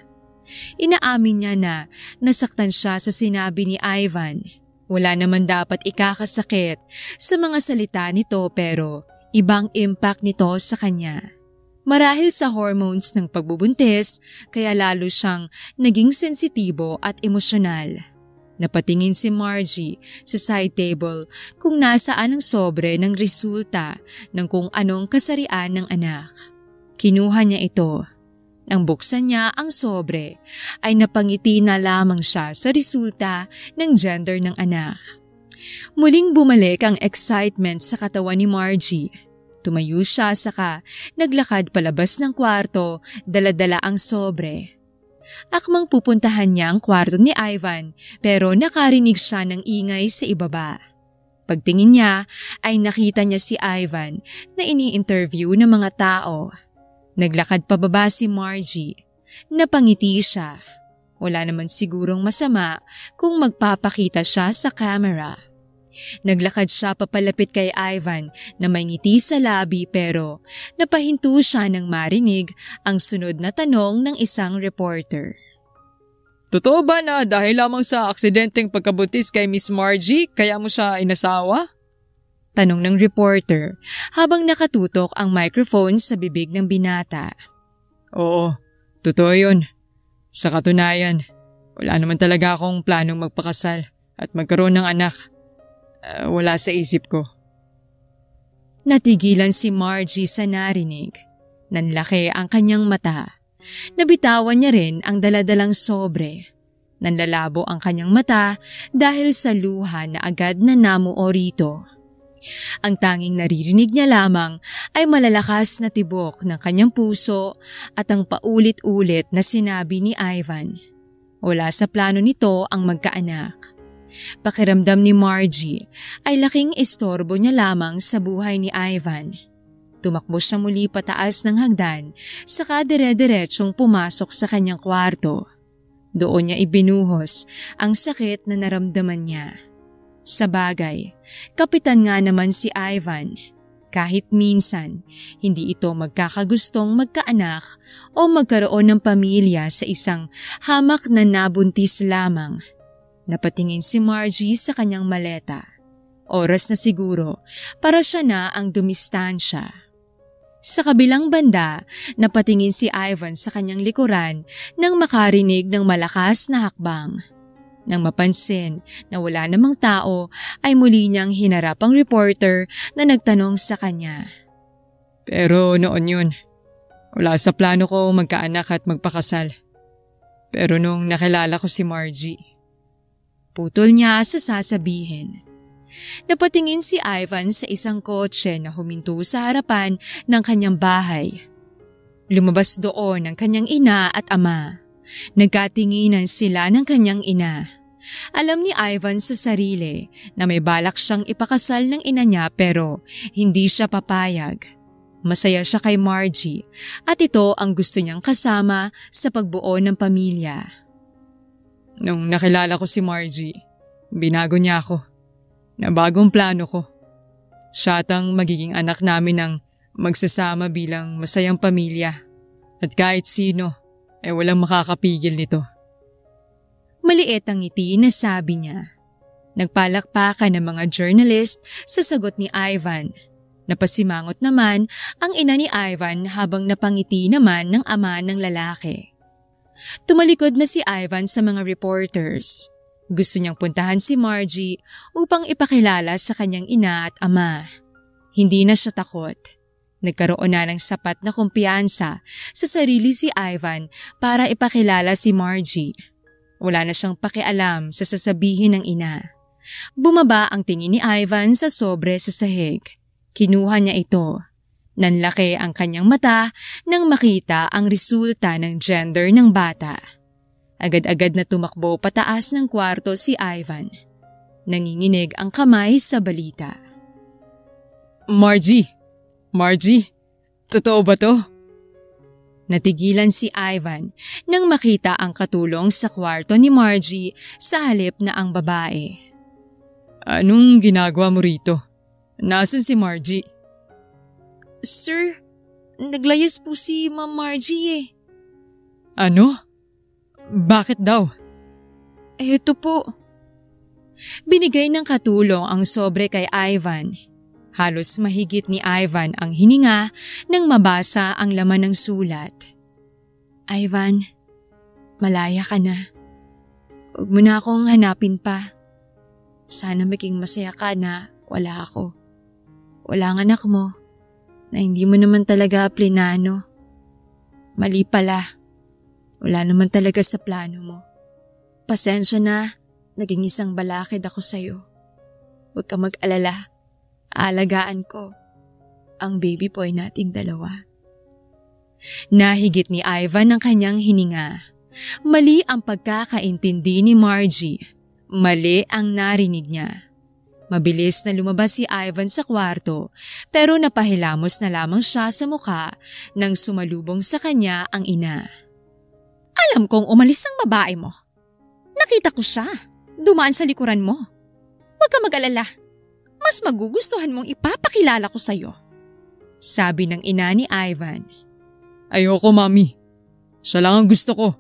Inaamin niya na nasaktan siya sa sinabi ni Ivan. Wala naman dapat ikakasakit sa mga salita nito pero ibang impact nito sa kanya. Marahil sa hormones ng pagbubuntis, kaya lalo siyang naging sensitibo at emosyonal. Napatingin si Margie sa side table kung nasaan ang sobre ng resulta ng kung anong kasarian ng anak. Kinuha niya ito. Nang buksan niya ang sobre, ay napangiti na lamang siya sa resulta ng gender ng anak. Muling bumalik ang excitement sa katawan ni Margie. Tumayo siya saka naglakad palabas ng kwarto, dala-dala ang sobre. Akmang pupuntahan niya ang kwarto ni Ivan pero nakarinig siya ng ingay sa ibaba. Pagtingin niya ay nakita niya si Ivan na ini-interview ng mga tao. Naglakad pababa si Margie. Napangiti siya. Wala naman sigurong masama kung magpapakita siya sa camera. Naglakad siya papalapit kay Ivan na may ngiti sa labi pero napahinto siya nang marinig ang sunod na tanong ng isang reporter. Totoo ba na dahil lamang sa aksidenteng pagkabuntis kay Miss Margie kaya mo siya inasawa? Tanong ng reporter habang nakatutok ang microphone sa bibig ng binata. Oo, totoo yun. Sa katunayan, wala naman talaga akong planong magpakasal at magkaroon ng anak. Wala sa isip ko. Natigilan si Margie sa narinig. Nanlaki ang kanyang mata. Nabitawan niya rin ang daladalang sobre. Nanlalabo ang kanyang mata dahil sa luha na agad na namuo rito. Ang tanging naririnig niya lamang ay malalakas na tibok ng kanyang puso at ang paulit-ulit na sinabi ni Ivan. Wala sa plano nito ang magkaanak. Pakiramdam ni Margie ay laking istorbo niya lamang sa buhay ni Ivan. Tumakbo siya muli pataas ng hagdan saka dire-diretsong pumasok sa kanyang kwarto. Doon niya ibinuhos ang sakit na naramdaman niya. Sa bagay, kapitan nga naman si Ivan. Kahit minsan, hindi ito magkakagustong magkaanak o magkaroon ng pamilya sa isang hamak na nabuntis lamang. Napatingin si Margie sa kanyang maleta. Oras na siguro para siya na ang dumistansya. Sa kabilang banda, napatingin si Ivan sa kanyang likuran nang makarinig ng malakas na hakbang. Nang mapansin na wala namang tao, ay muli niyang hinarap ang reporter na nagtanong sa kanya. Pero noon yun, wala sa plano ko magkaanak at magpakasal. Pero nung nakilala ko si Margie, putol niya sa sasabihin. Napatingin si Ivan sa isang kotse na huminto sa harapan ng kanyang bahay. Lumabas doon ang kanyang ina at ama. Nagkatinginan sila ng kanyang ina. Alam ni Ivan sa sarili na may balak siyang ipakasal ng ina niya pero hindi siya papayag. Masaya siya kay Margie at ito ang gusto niyang kasama sa pagbuo ng pamilya. Nung nakilala ko si Margie, binago niya ako. Nabagong plano ko. Siya at ang magiging anak namin ang magsasama bilang masayang pamilya. At kahit sino, walang makakapigil nito. Maliit ang ngiti na sabi niya. Nagpalakpakan ng mga journalist sa sagot ni Ivan. Napasimangot naman ang ina ni Ivan habang napangiti naman ng ama ng lalaki. Tumalikod na si Ivan sa mga reporters. Gusto niyang puntahan si Margie upang ipakilala sa kanyang ina at ama. Hindi na siya takot. Nagkaroon na ng sapat na kumpiyansa sa sarili si Ivan para ipakilala si Margie. Wala na siyang pakialam sa sasabihin ng ina. Bumaba ang tingin ni Ivan sa sobre sa sahig. Kinuha niya ito. Nanlaki ang kanyang mata nang makita ang resulta ng gender ng bata. Agad-agad na tumakbo pataas ng kwarto si Ivan. Nanginginig ang kamay sa balita. Margie! Totoo ba to? Natigilan si Ivan nang makita ang katulong sa kwarto ni Margie sa halip na ang babae. Anong ginagawa mo rito? Nasaan si Margie? Sir, naglayas po si Ma'am Margie eh. Ano? Bakit daw? Ito po. Binigay ng katulong ang sobre kay Ivan. Halos mahigit ni Ivan ang hininga nang mabasa ang laman ng sulat. Ivan, malaya ka na. Huwag mo na akong hanapin pa. Sana maging masaya ka na wala ako. Wala ang anak mo na hindi mo naman talaga plinano. Mali pala. Wala naman talaga sa plano mo. Pasensya na, naging isang balakid ako sa'yo. Huwag ka mag-alala. Aalagaan ko ang baby boy nating dalawa. Nahigit ni Ivan ang kanyang hininga. Mali ang pagkakaintindi ni Margie. Mali ang narinig niya. Mabilis na lumabas si Ivan sa kwarto pero napahilamos na lamang siya sa mukha nang sumalubong sa kanya ang ina. Alam kong umalis ang babae mo. Nakita ko siya. Dumaan sa likuran mo. Huwag ka mag-alala. Mas magugustuhan mong ipapakilala ko sa'yo. Sabi ng ina ni Ivan. Ayoko, Mami. Siya lang ang gusto ko.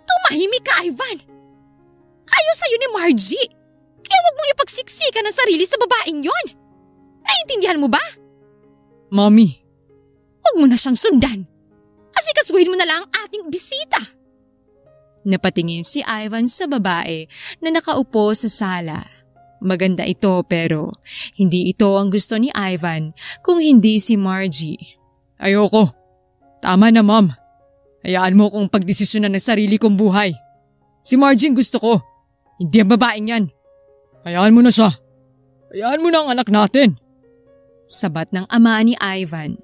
Tumahimik ka, Ivan! Ayaw sa'yo ni Margie. Kaya huwag mong ipagsiksikan ang sarili sa babaeng yon. Naiintindihan mo ba? Mami. Huwag mo na siyang sundan. Asikasuhin mo na lang ang ating bisita. Napatingin si Ivan sa babae na nakaupo sa sala. Maganda ito pero hindi ito ang gusto ni Ivan kung hindi si Margie. Ayoko. Tama na, Ma'am. Hayaan mo kong pagdesisyonan ng sarili kong buhay. Si Margie ang gusto ko. Hindi ang babaeng yan. Hayaan mo na siya. Hayaan mo na ang anak natin. Sabat ng ama ni Ivan.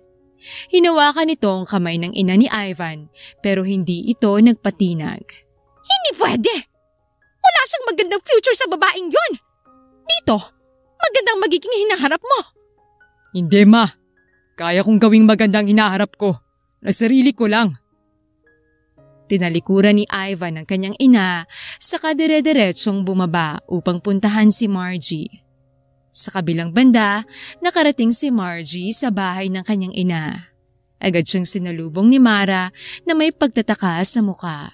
Hinawakan nito ang kamay ng ina ni Ivan pero hindi ito nagpatinag. Hindi pwede. Wala siyang magandang future sa babaeng yon. Dito, magandang magiging hinaharap mo. Hindi, Ma. Kaya kong gawing magandang hinaharap ko. Na sarili ko lang. Tinalikuran ni Ivan ang kanyang ina saka dire-diretsong bumaba upang puntahan si Margie. Sa kabilang banda, nakarating si Margie sa bahay ng kanyang ina. Agad siyang sinalubong ni Mara na may pagtataka sa muka.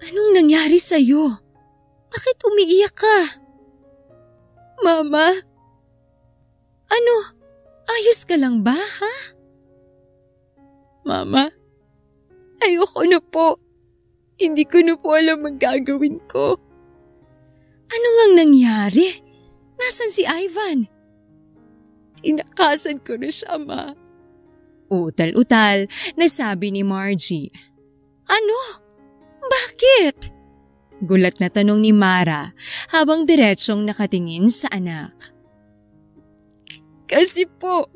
Anong nangyari sa'yo? Bakit umiiyak ka? Mama? Ano? Ayos ka lang ba, ha? Mama, ayoko na po. Hindi ko na po alam ang gagawin ko. Ano ngang nangyari? Nasaan si Ivan? Tinakasan ko na siya, Ma. Utal-utal na sabi ni Margie. Ano? Bakit? Gulat na tanong ni Mara habang diretsyong nakatingin sa anak. Kasi po.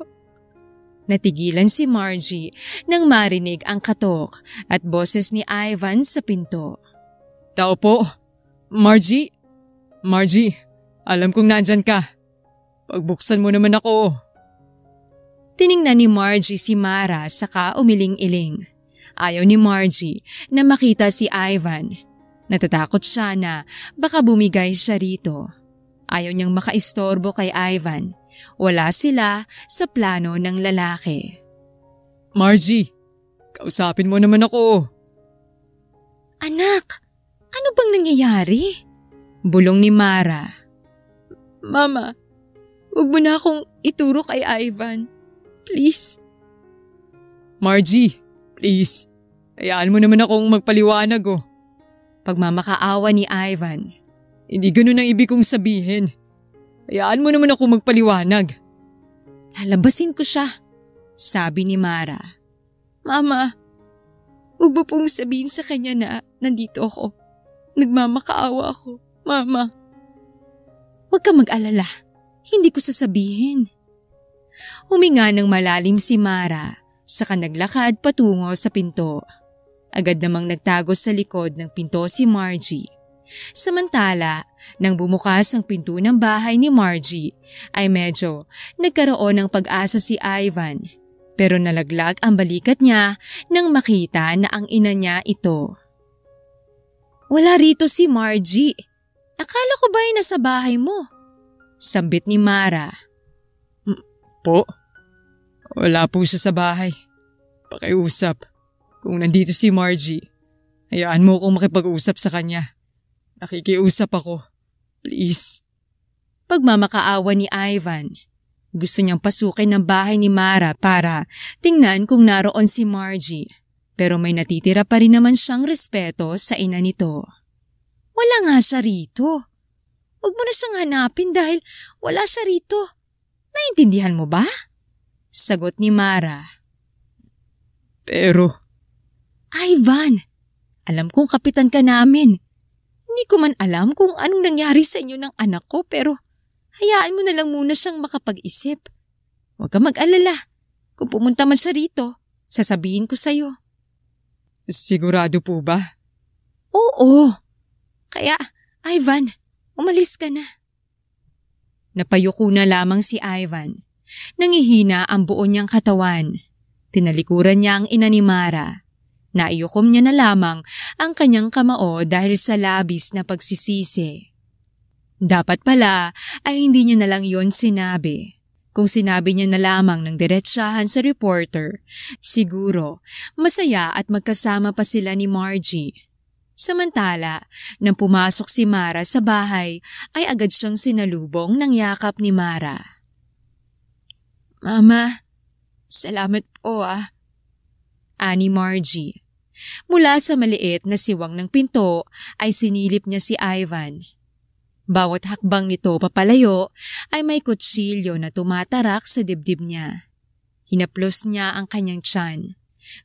Natigilan si Margie nang marinig ang katok at boses ni Ivan sa pinto. Tao po. Margie? Margie, alam kong nandyan ka. Pagbuksan mo naman ako. Tiningnan ni Margie si Mara saka umiling-iling. Ayaw ni Margie na makita si Ivan. Natatakot siya na baka bumigay siya rito. Ayaw niyang makaistorbo kay Ivan. Wala sila sa plano ng lalaki. Margie, kausapin mo naman ako. Anak, ano bang nangyayari? Bulong ni Mara. Mama, huwag mo na akong ituro kay Ivan. Please. Margie, please. Hayaan mo naman akong magpaliwanag oh. Pagmamakaawa ni Ivan. Hindi ganun ang ibig kong sabihin. Hayaan mo naman ako magpaliwanag. Lalabasin ko siya, sabi ni Mara. Mama, huwag mo pong sabihin sa kanya na nandito ako. Nagmamakaawa ako, Mama. Huwag ka mag-alala, hindi ko sasabihin. Huminga ng malalim si Mara, saka naglakad patungo sa pinto. Agad namang nagtago sa likod ng pinto si Margie. Samantala, nang bumukas ang pinto ng bahay ni Margie, ay medyo nagkaroon ng pag-asa si Ivan. Pero nalaglag ang balikat niya nang makita na ang ina niya ito. Wala rito si Margie. Akala ko ba ay nasa bahay mo? Sambit ni Mara. Po? Wala po siya sa bahay. Pakiusap. Kung nandito si Margie, hayaan mo akong makipag-usap sa kanya. Nakikiusap ako. Please. Pagmamakaawa ni Ivan. Gusto niyang pasukin ang bahay ni Mara para tingnan kung naroon si Margie. Pero may natitira pa rin naman siyang respeto sa ina nito. Wala nga siya rito. Huwag mo na siyang hanapin dahil wala siya rito. Naintindihan mo ba? Sagot ni Mara. Pero... Ivan, alam kong kapitan ka namin. Hindi ko man alam kung anong nangyari sa inyo ng anak ko pero hayaan mo na lang muna siyang makapag-isip. Huwag ka mag-alala. Kung pumunta man siya rito, sasabihin ko sa'yo. Sigurado po ba? Oo. Kaya, Ivan, umalis ka na. Napayuko na lamang si Ivan. Nangihina ang buo niyang katawan. Tinalikuran niya ang ina ni Mara. Naiyukom niya na lamang ang kanyang kamao dahil sa labis na pagsisisi. Dapat pala ay hindi niya na lang yon sinabi. Kung sinabi niya na lamang ng diretsahan sa reporter, siguro masaya at magkasama pa sila ni Margie. Samantala, nang pumasok si Mara sa bahay, ay agad siyang sinalubong ng yakap ni Mara. Mama, salamat po Ani Margie. Mula sa maliit na siwang ng pinto ay sinilip niya si Ivan. Bawat hakbang nito papalayo ay may kutsilyo na tumatarak sa dibdib niya. Hinaplos niya ang kanyang tiyan.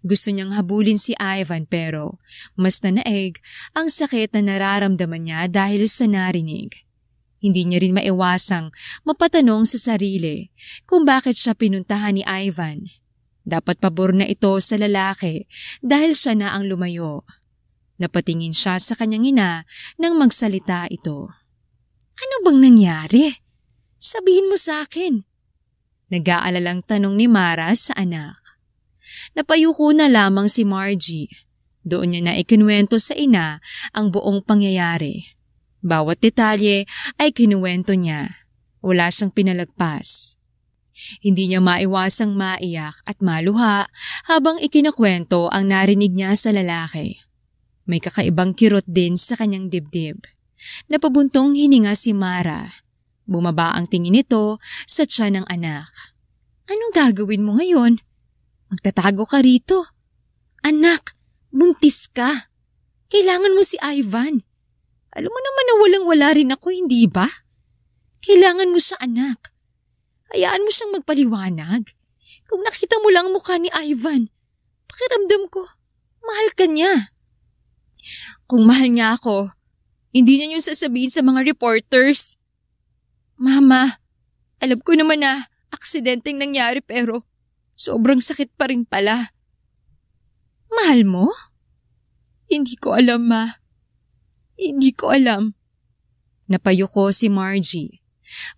Gusto niyang habulin si Ivan pero mas nanaig ang sakit na nararamdaman niya dahil sa narinig. Hindi niya rin maiwasang mapatanong sa sarili kung bakit siya pinuntahan ni Ivan. Dapat pabor na ito sa lalaki dahil siya na ang lumayo. Napatingin siya sa kanyang ina nang magsalita ito. Ano bang nangyari? Sabihin mo sa akin. Nag-aalalang tanong ni Mara sa anak. Napayuko na lamang si Margie. Doon niya na ikinuwento sa ina ang buong pangyayari. Bawat detalye ay kinuwento niya. Wala siyang pinalagpas. Hindi niya maiwasang maiyak at maluha habang ikinakwento ang narinig niya sa lalaki. May kakaibang kirot din sa kanyang dibdib. Napabuntong hininga si Mara. Bumaba ang tingin nito sa tiyan ng anak. Anong gagawin mo ngayon? Magtatago ka rito. Anak, buntis ka. Kailangan mo si Ivan. Alam mo naman na walang-wala rin ako, hindi ba? Kailangan mo siya, anak. Hayaan mo siyang magpaliwanag. Kung nakita mo lang ang mukha ni Ivan, pakiramdam ko, mahal ka niya. Kung mahal niya ako, hindi niya yung sasabihin sa mga reporters. Mama, alam ko naman na aksidenteng nangyari pero sobrang sakit pa rin pala. Mahal mo? Hindi ko alam, Ma. Hindi ko alam. Napayuko si Margie.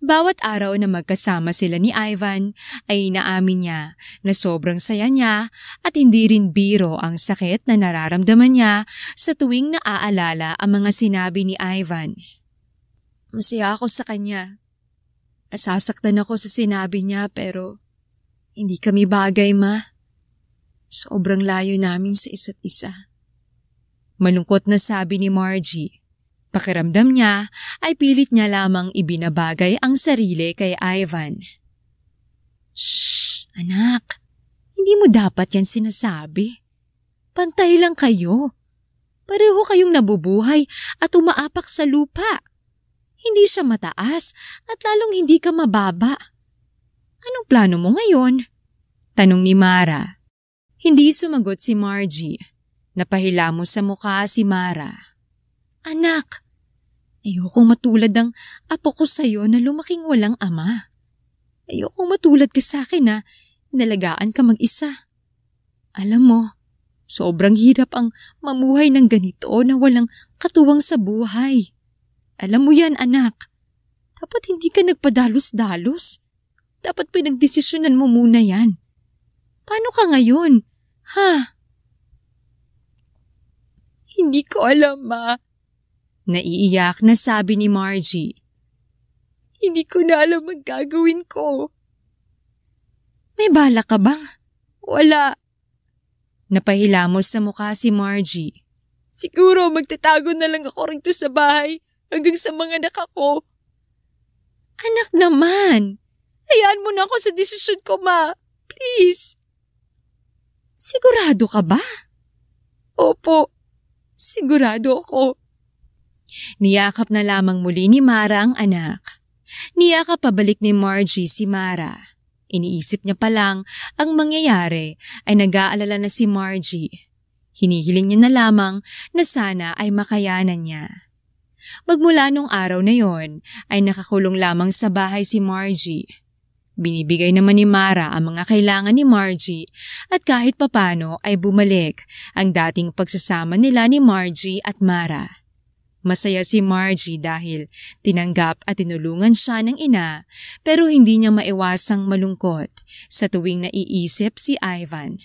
Bawat araw na magkasama sila ni Ivan ay inaamin niya na sobrang saya niya at hindi rin biro ang sakit na nararamdaman niya sa tuwing naaalala ang mga sinabi ni Ivan. Masaya ako sa kanya. Nasasaktan ako sa sinabi niya pero hindi kami bagay, Ma. Sobrang layo namin sa isa't isa. Malungkot na sabi ni Margie. Pakiramdam niya ay pilit niya lamang ibinabagay ang sarili kay Ivan. Shh, anak. Hindi mo dapat yan sinasabi. Pantay lang kayo. Pareho kayong nabubuhay at umaapak sa lupa. Hindi siya mataas at lalong hindi ka mababa. Anong plano mo ngayon? Tanong ni Mara. Hindi sumagot si Margie. Napahilamos sa mukha si Mara. Anak, ayokong matulad ang apo ko sa'yo na lumaking walang ama. Ayokong matulad ka sa'kin na nalagaan ka mag-isa. Alam mo, sobrang hirap ang mamuhay ng ganito na walang katuwang sa buhay. Alam mo yan, anak. Dapat hindi ka nagpadalos-dalos. Dapat pinagdesisyonan mo muna yan. Paano ka ngayon? Ha? Hindi ko alam, Ma. Naiiyak na sabi ni Margie. Hindi ko na alam ang gagawin ko. May bala ka bang? Wala. Napahilamos sa mukha si Margie. Siguro magtatago na lang ako rito sa bahay hanggang sa mga anak ko. Anak naman, hayaan mo na ako sa desisyon ko, Ma. Please. Sigurado ka ba? Opo, sigurado ako. Niyakap na lamang muli ni Mara ang anak. Niyakap pabalik ni Margie si Mara. Iniisip niya pa lang ang mangyayari ay nag-aalala na si Margie. Hinihiling niya na lamang na sana ay makayanan niya. Magmula nung araw na yon ay nakakulong lamang sa bahay si Margie. Binibigay naman ni Mara ang mga kailangan ni Margie at kahit papano ay bumalik ang dating pagsasama nila ni Margie at Mara. Masaya si Margie dahil tinanggap at tinulungan siya ng ina pero hindi niya maiwasang malungkot sa tuwing naiisip si Ivan.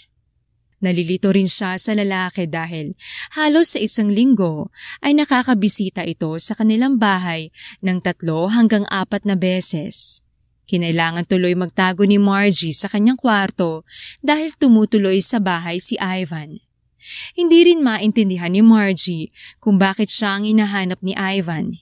Nalilito rin siya sa lalaki dahil halos sa isang linggo ay nakakabisita ito sa kanilang bahay ng 3 hanggang 4 na beses. Kinailangan tuloy magtago ni Margie sa kanyang kwarto dahil tumutuloy sa bahay si Ivan. Hindi rin maintindihan ni Margie kung bakit siya ang hinahanap ni Ivan.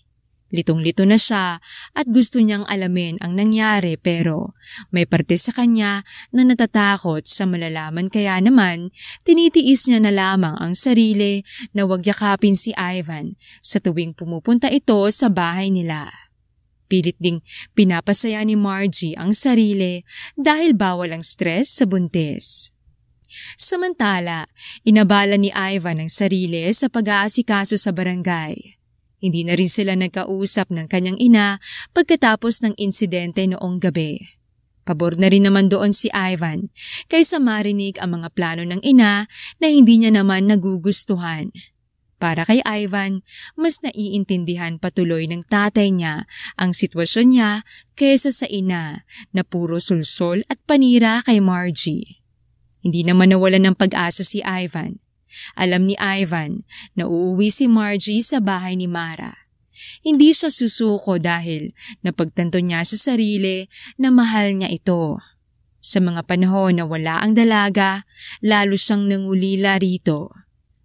Litong-lito na siya at gusto niyang alamin ang nangyari pero may parte sa kanya na natatakot sa malalaman kaya naman tinitiis niya na lamang ang sarili na wag yakapin si Ivan sa tuwing pumupunta ito sa bahay nila. Pilit ding pinapasaya ni Margie ang sarili dahil bawal ang stress sa buntis. Samantala, inabala ni Ivan ang sarili sa pag-aasikaso sa barangay. Hindi na rin sila nagkausap ng kanyang ina pagkatapos ng insidente noong gabi. Pabor na rin naman doon si Ivan kaysa marinig ang mga plano ng ina na hindi niya naman nagugustuhan. Para kay Ivan, mas naiintindihan patuloy ng tatay niya ang sitwasyon niya kaysa sa ina na puro sulsol at panira kay Margie. Hindi naman nawalan ng pag-asa si Ivan. Alam ni Ivan na uuwi si Margie sa bahay ni Mara. Hindi siya susuko dahil napagtanto niya sa sarili na mahal niya ito. Sa mga panahon na wala ang dalaga, lalo siyang nangulila rito.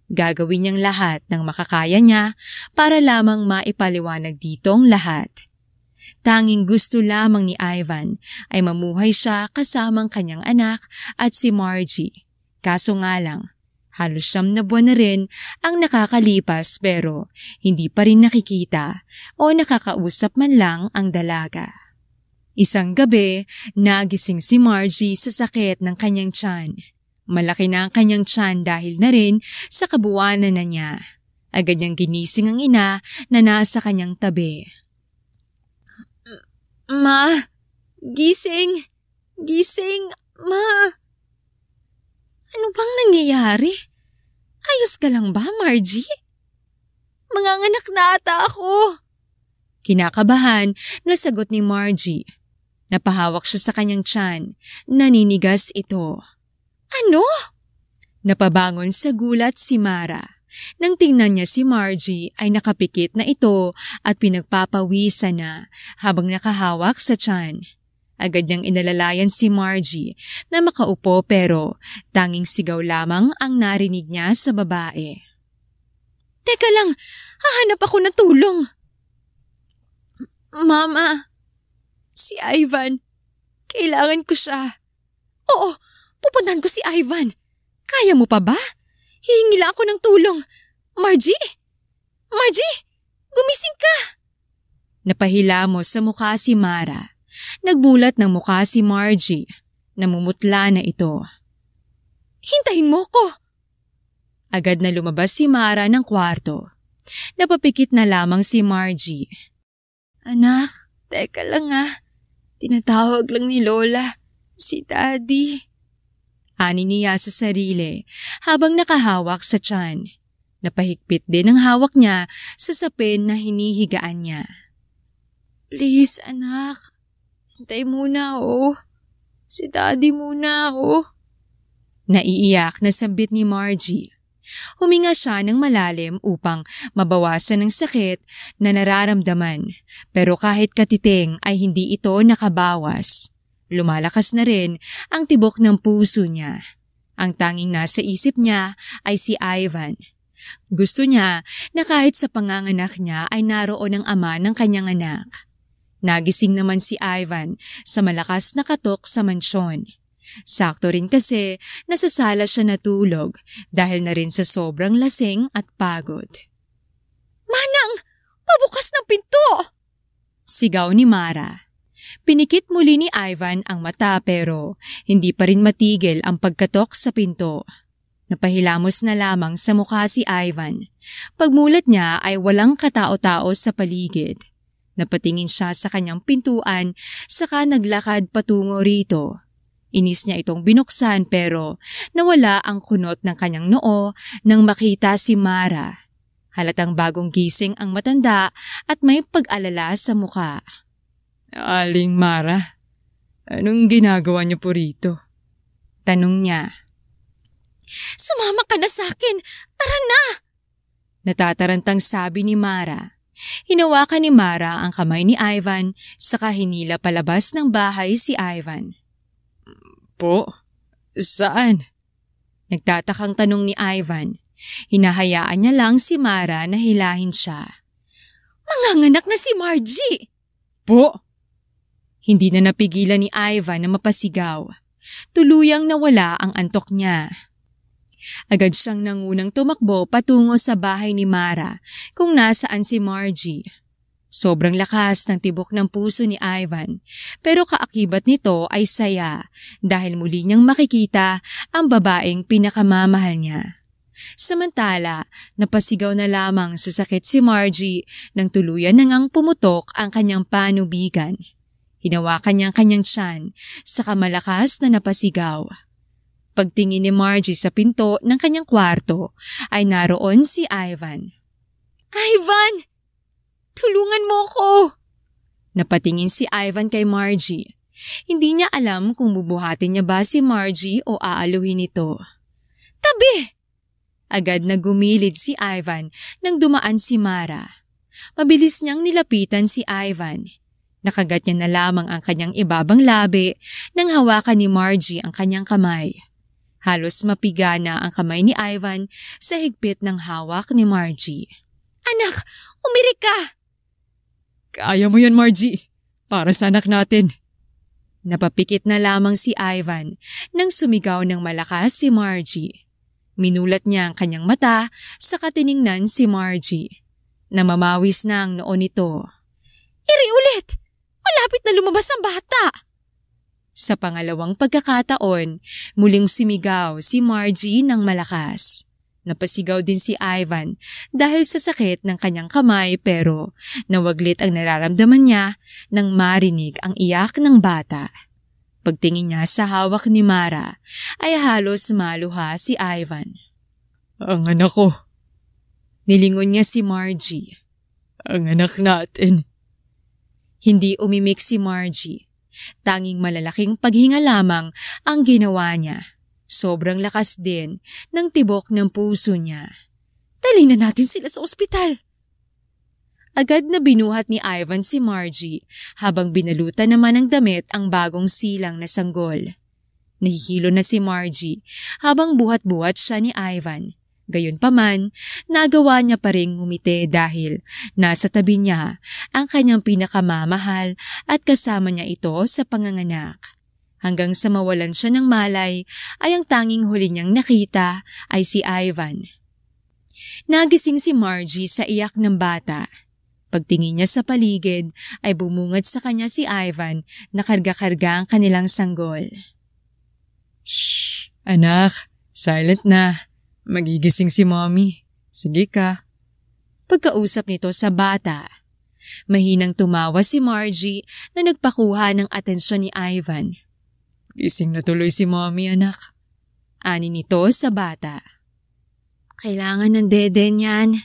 Gagawin niyang lahat ng makakaya niya para lamang maipaliwanag dito ang lahat. Tanging gusto lamang ni Ivan ay mamuhay siya kasamang kanyang anak at si Margie. Kaso nga lang, halos 9 na buwan na rin ang nakakalipas pero hindi pa rin nakikita o nakakausap man lang ang dalaga. Isang gabi, nagising si Margie sa sakit ng kanyang tiyan. Malaki na ang kanyang tiyan dahil na rin sa kabuwanan na niya. Agad niyang ginising ang ina na nasa kanyang tabi. Ma, gising, gising, ma. Ano bang nangyayari? Ayos ka lang ba, Margie? Manganganak na ata ako. Kinakabahan na sagot ni Margie. Napahawak siya sa kanyang tiyan. Naninigas ito. Ano? Napabangon sa gulat si Mara. Nang tingnan niya si Margie ay nakapikit na ito at pinagpapawisan na habang nakahawak sa tiyan. Agad niyang inalalayan si Margie na makaupo pero tanging sigaw lamang ang narinig niya sa babae. Teka lang, hahanap ako ng tulong. Mama, si Ivan, kailangan ko siya. Oo, pupuntahan ko si Ivan. Kaya mo pa ba? Hihingi lang ako ng tulong. Margie? Margie, gumising ka! Napahilamos sa mukha si Mara. Nagbulat ng mukha si Margie. Namumutla na ito. Hintayin mo ko! Agad na lumabas si Mara ng kwarto. Napapikit na lamang si Margie. Anak, teka lang Tinatawag lang ni Lola, si Daddy. Ani niya sa sarili habang nakahawak sa tiyan. Napahigpit din ang hawak niya sa sapin na hinihigaan niya. Please, anak. Hintay muna, Si Daddy muna, Naiiyak na sambit ni Margie. Huminga siya ng malalim upang mabawasan ang sakit na nararamdaman. Pero kahit katiting ay hindi ito nakabawas. Lumalakas na rin ang tibok ng puso niya. Ang tanging nasa isip niya ay si Ivan. Gusto niya na kahit sa panganganak niya ay naroon ang ama ng kanyang anak. Nagising naman si Ivan sa malakas na katok sa mansyon. Sakto rin kasi nasasala siya natulog dahil na rin sa sobrang lasing at pagod. Manang! Pabukas ng pinto! Sigaw ni Mara. Pinikit muli ni Ivan ang mata pero hindi pa rin matigil ang pagkatok sa pinto. Napahilamos na lamang sa mukha si Ivan. Pagmulat niya ay walang katao-tao sa paligid. Napatingin siya sa kanyang pintuan saka naglakad patungo rito. Inis niya itong binuksan pero nawala ang kunot ng kanyang noo nang makita si Mara. Halatang bagong gising ang matanda at may pag-alala sa mukha. Aling Mara, anong ginagawa niyo po rito? Tanong niya. Sumama ka na sa akin! Tara na! Natatarantang sabi ni Mara. Hinawakan ni Mara ang kamay ni Ivan saka hinila palabas ng bahay si Ivan. Po? Saan? Nagtatakang tanong ni Ivan. Hinahayaan niya lang si Mara na hilahin siya. Manganganak na si Margie! Po? Hindi na napigilan ni Ivan na mapasigaw. Tuluyang nawala ang antok niya. Agad siyang nangunang tumakbo patungo sa bahay ni Mara kung nasaan si Margie. Sobrang lakas ng tibok ng puso ni Ivan pero kaakibat nito ay saya dahil muli niyang makikita ang babaeng pinakamamahal niya. Samantala, napasigaw na lamang sa sakit si Margie nang tuluyan na ngang pumutok ang kanyang panubigan. Hinawakan niya ang kanyang tiyan saka malakas na napasigaw. Pagtingin ni Margie sa pinto ng kanyang kwarto ay naroon si Ivan. Ivan! Tulungan mo ko! Napatingin si Ivan kay Margie. Hindi niya alam kung bubuhatin niya ba si Margie o aaluhin ito. Tabi! Agad na gumilid si Ivan nang dumaan si Mara. Mabilis niyang nilapitan si Ivan. Nakagat niya na lamang ang kanyang ibabang labi nang hawakan ni Margie ang kanyang kamay. Halos mapiga na ang kamay ni Ivan sa higpit ng hawak ni Margie. Anak, umirik ka! Kaya mo yan, Margie. Para sa anak natin. Napapikit na lamang si Ivan nang sumigaw ng malakas si Margie. Minulat niya ang kanyang mata sa katiningnan si Margie. Namamawis na ang noo nito. Iri ulit! Malapit na lumabas ang bata! Sa pangalawang pagkakataon, muling sumigaw si Margie ng malakas. Napasigaw din si Ivan dahil sa sakit ng kanyang kamay pero nawaglit ang nararamdaman niya nang marinig ang iyak ng bata. Pagtingin niya sa hawak ni Mara ay halos maluha si Ivan. Ang anak ko. Nilingon niya si Margie. Ang anak natin. Hindi umimik si Margie. Tanging malalaking paghinga lamang ang ginawa niya. Sobrang lakas din ng tibok ng puso niya. Dali na natin sila sa ospital. Agad na binuhat ni Ivan si Margie habang binalutan naman ng damit ang bagong silang na sanggol. Nahihilo na si Margie habang buhat-buhat siya ni Ivan. Gayunpaman, nagawa niya pa ring ngumiti dahil nasa tabi niya ang kanyang pinakamamahal at kasama niya ito sa panganganak. Hanggang sa mawalan siya ng malay ay ang tanging huli niyang nakita ay si Ivan. Nagising si Margie sa iyak ng bata. Pagtingin niya sa paligid ay bumungad sa kanya si Ivan na karga-karga ang kanilang sanggol. Shh! Anak, silent na. Magigising si Mommy. Sige ka. Pagkausap nito sa bata, mahinang tumawa si Margie na nagpakuha ng atensyon ni Ivan. Gising na tuloy si Mommy, anak. Ani nito sa bata. Kailangan ng dede niyan.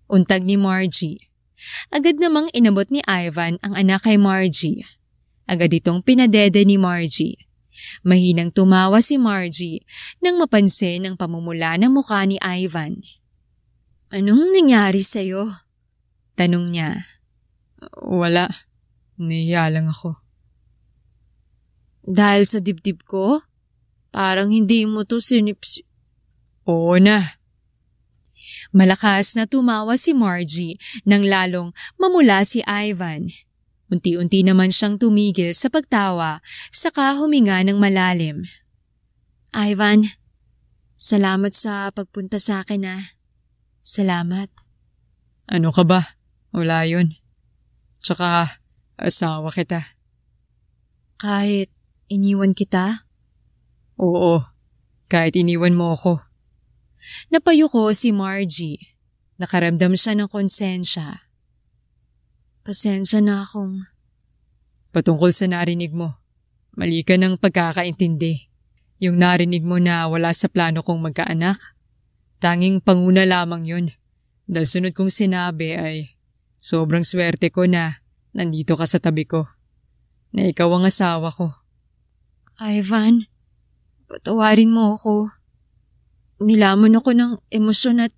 Untag ni Margie. Agad namang inabot ni Ivan ang anak kay Margie. Agad itong pinadede ni Margie. Mahinang tumawa si Margie nang mapansin ang pamumula ng mukha ni Ivan. Anong nangyari sa'yo? Tanong niya. Wala. Nahiya lang ako. Dahil sa dibdib ko? Parang hindi mo to sinips... Oo na. Malakas na tumawa si Margie nang lalong mamula si Ivan. Unti-unti naman siyang tumigil sa pagtawa, saka huminga ng malalim. Ivan, salamat sa pagpunta sa akin Salamat. Ano ka ba? Wala yun. Tsaka, asawa kita. Kahit iniwan kita? Oo, kahit iniwan mo ako. Napayuko si Margie. Nakaramdam siya ng konsensya. Pasensya na akong... Patungkol sa narinig mo, mali ka ng pagkakaintindi. Yung narinig mo na wala sa plano kong magkaanak, tanging panguna lamang yun. Dahil sunod kong sinabi ay sobrang swerte ko na nandito ka sa tabi ko. Na ikaw ang asawa ko. Ivan, patawarin mo ako. Nilamon ako ng emosyon at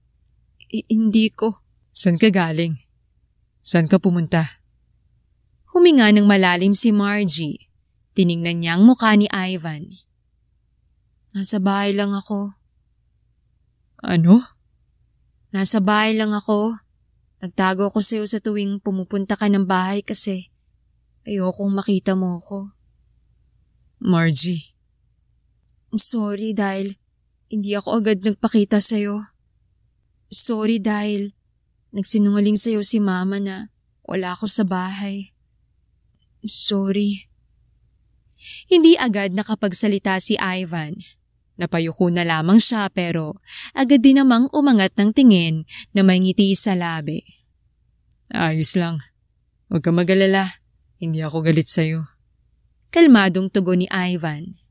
hindi ko. Saan ka galing? Saan ka pumunta? Huminga ng malalim si Margie. Tiningnan niya ang mukha ni Ivan. Nasa bahay lang ako. Ano? Nasa bahay lang ako. Nagtago ko sa'yo sa tuwing pumupunta ka ng bahay kasi ayokong makita mo ako. Margie. Sorry dahil hindi ako agad nagpakita sa'yo. Sorry dahil nagsinungaling sa'yo si Mama na wala ako sa bahay. Sorry. Hindi agad nakapagsalita si Ivan. Napayuko na lamang siya pero agad din namang umangat ng tingin na may ngiti sa labi. Ayos lang. Huwag ka mag-alala. Hindi ako galit sa'yo. Kalmadong tugon ni Ivan.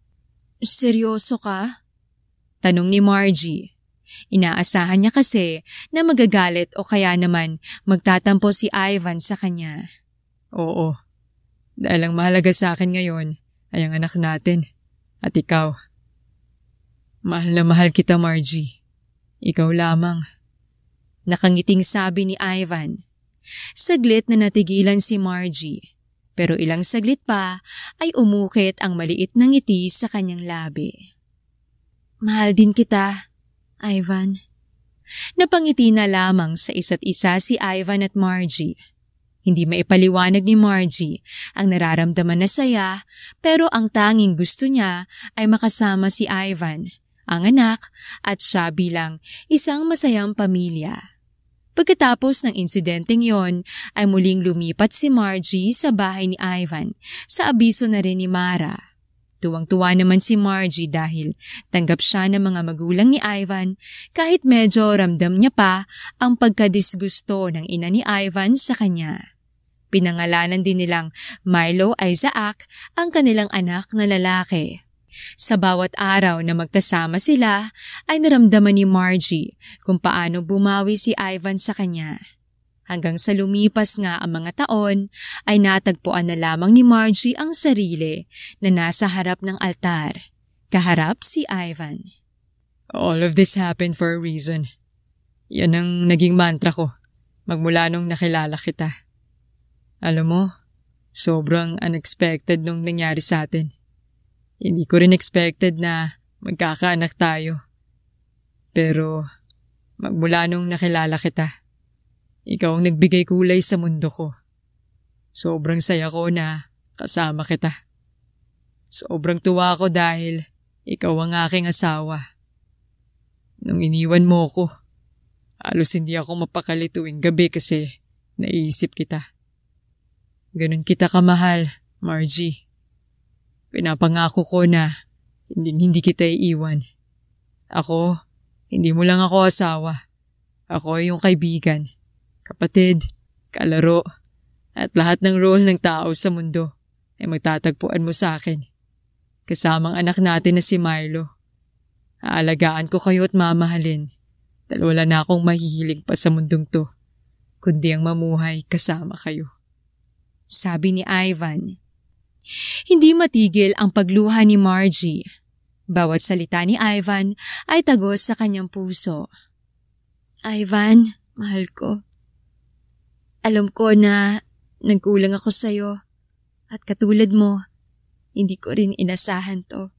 Seryoso ka? Tanong ni Margie. Inaasahan niya kasi na magagalit o kaya naman magtatampo si Ivan sa kanya. Oo. Dahil ang mahalaga sa akin ngayon ay ang anak natin. At ikaw. Mahal na mahal kita, Margie. Ikaw lamang. Nakangiting sabi ni Ivan. Saglit na natigilan si Margie. Pero ilang saglit pa ay umukit ang maliit na ngiti sa kanyang labi. Mahal din kita, Ivan. Napangiti na lamang sa isa't isa si Ivan at Margie. Hindi maipaliwanag ni Margie ang nararamdaman na saya pero ang tanging gusto niya ay makasama si Ivan, ang anak at siya bilang isang masayang pamilya. Pagkatapos ng insidenteng yon ay muling lumipat si Margie sa bahay ni Ivan sa abiso na rin ni Mara. Tuwang-tuwa naman si Margie dahil tanggap siya ng mga magulang ni Ivan kahit medyo ramdam niya pa ang pagkadisgusto ng ina ni Ivan sa kanya. Pinangalanan din nilang Milo Isaac ang kanilang anak na lalaki. Sa bawat araw na magkasama sila ay naramdaman ni Margie kung paano bumawi si Ivan sa kanya. Hanggang sa lumipas nga ang mga taon, ay natagpuan na lamang ni Margie ang sarili na nasa harap ng altar. Kaharap si Ivan. All of this happened for a reason. Yan ang naging mantra ko magmula nung nakilala kita. Alam mo, sobrang unexpected nung nangyari sa atin. Hindi ko rin expected na magkakaanak tayo. Pero magmula nung nakilala kita, ikaw ang nagbigay kulay sa mundo ko. Sobrang saya ko na kasama kita. Sobrang tuwa ko dahil ikaw ang aking asawa. Nung iniwan mo ko, halos hindi ako mapakali tuwing gabi kasi naiisip kita. Ganun kita kamahal, Margie. Pinapangako ko na hindi kita iiwan. Ako, hindi mo lang ako asawa. Ako ay yung kaibigan, kapatid, kalaro, at lahat ng role ng tao sa mundo ay magtatagpuan mo sa akin. Kasamang anak natin na si Milo. Aalagaan ko kayo at mamahalin dahil wala na akong mahihiling pa sa mundong to, kundi ang mamuhay kasama kayo. Sabi ni Ivan. Hindi matigil ang pagluha ni Margie. Bawat salita ni Ivan ay tagos sa kanyang puso. Ivan, mahal ko. Alam ko na nagkulang ako sa'yo at katulad mo, hindi ko rin inasahan to.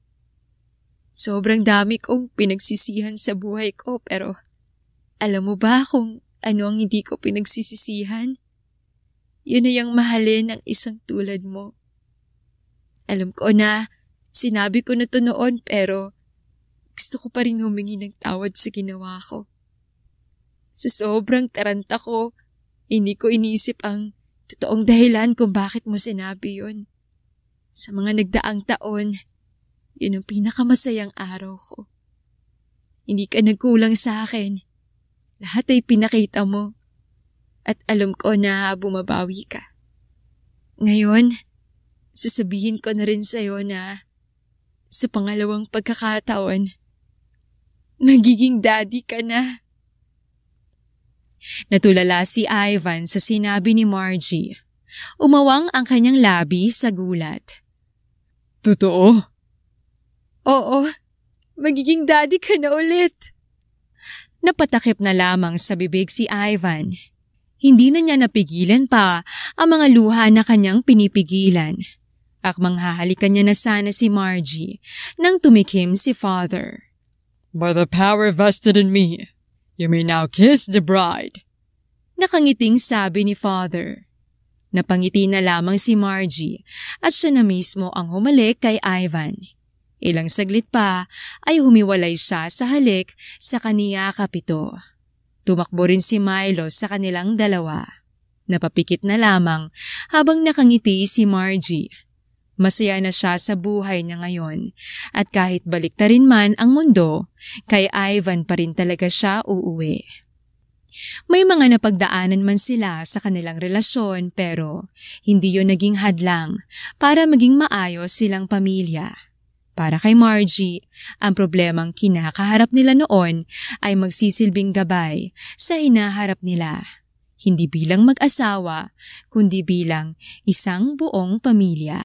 Sobrang dami kong pinagsisihan sa buhay ko pero alam mo ba kung ano ang hindi ko pinagsisisihan? Yun ay ang mahalin ng isang tulad mo. Alam ko na sinabi ko na to noon pero gusto ko pa rin humingi ng tawad sa ginawa ko. Sa sobrang taranta ko, hindi ko iniisip ang totoong dahilan kung bakit mo sinabi yun. Sa mga nagdaang taon, yun ang pinakamasayang araw ko. Hindi ka nagkulang sa akin. Lahat ay pinakita mo. At alam ko na bumabawi ka. Ngayon, sasabihin ko na rin sa'yo na sa pangalawang pagkakataon, magiging daddy ka na. Natulala si Ivan sa sinabi ni Margie. Umawang ang kanyang labi sa gulat. Totoo? Oo, magiging daddy ka na ulit. Napatakip na lamang sa bibig si Ivan. Hindi na niya napigilan pa ang mga luha na kanyang pinipigilan. Akmang hahalikan niya na sana si Margie nang tumikim si Father. By the power vested in me, you may now kiss the bride. Nakangiting sabi ni Father. Napangiti na lamang si Margie at siya na mismo ang humalik kay Ivan. Ilang saglit pa ay humiwalay siya sa halik sa kaniya kapito. Tumakbo rin si Milo sa kanilang dalawa. Napapikit na lamang habang nakangiti si Margie. Masaya na siya sa buhay niya ngayon at kahit baliktarin man ang mundo, kay Ivan pa rin talaga siya uuwi. May mga napagdaanan man sila sa kanilang relasyon pero hindi yun naging hadlang para maging maayos silang pamilya. Para kay Margie, ang problemang kinakaharap nila noon ay magsisilbing gabay sa hinaharap nila. Hindi bilang mag-asawa, kundi bilang isang buong pamilya.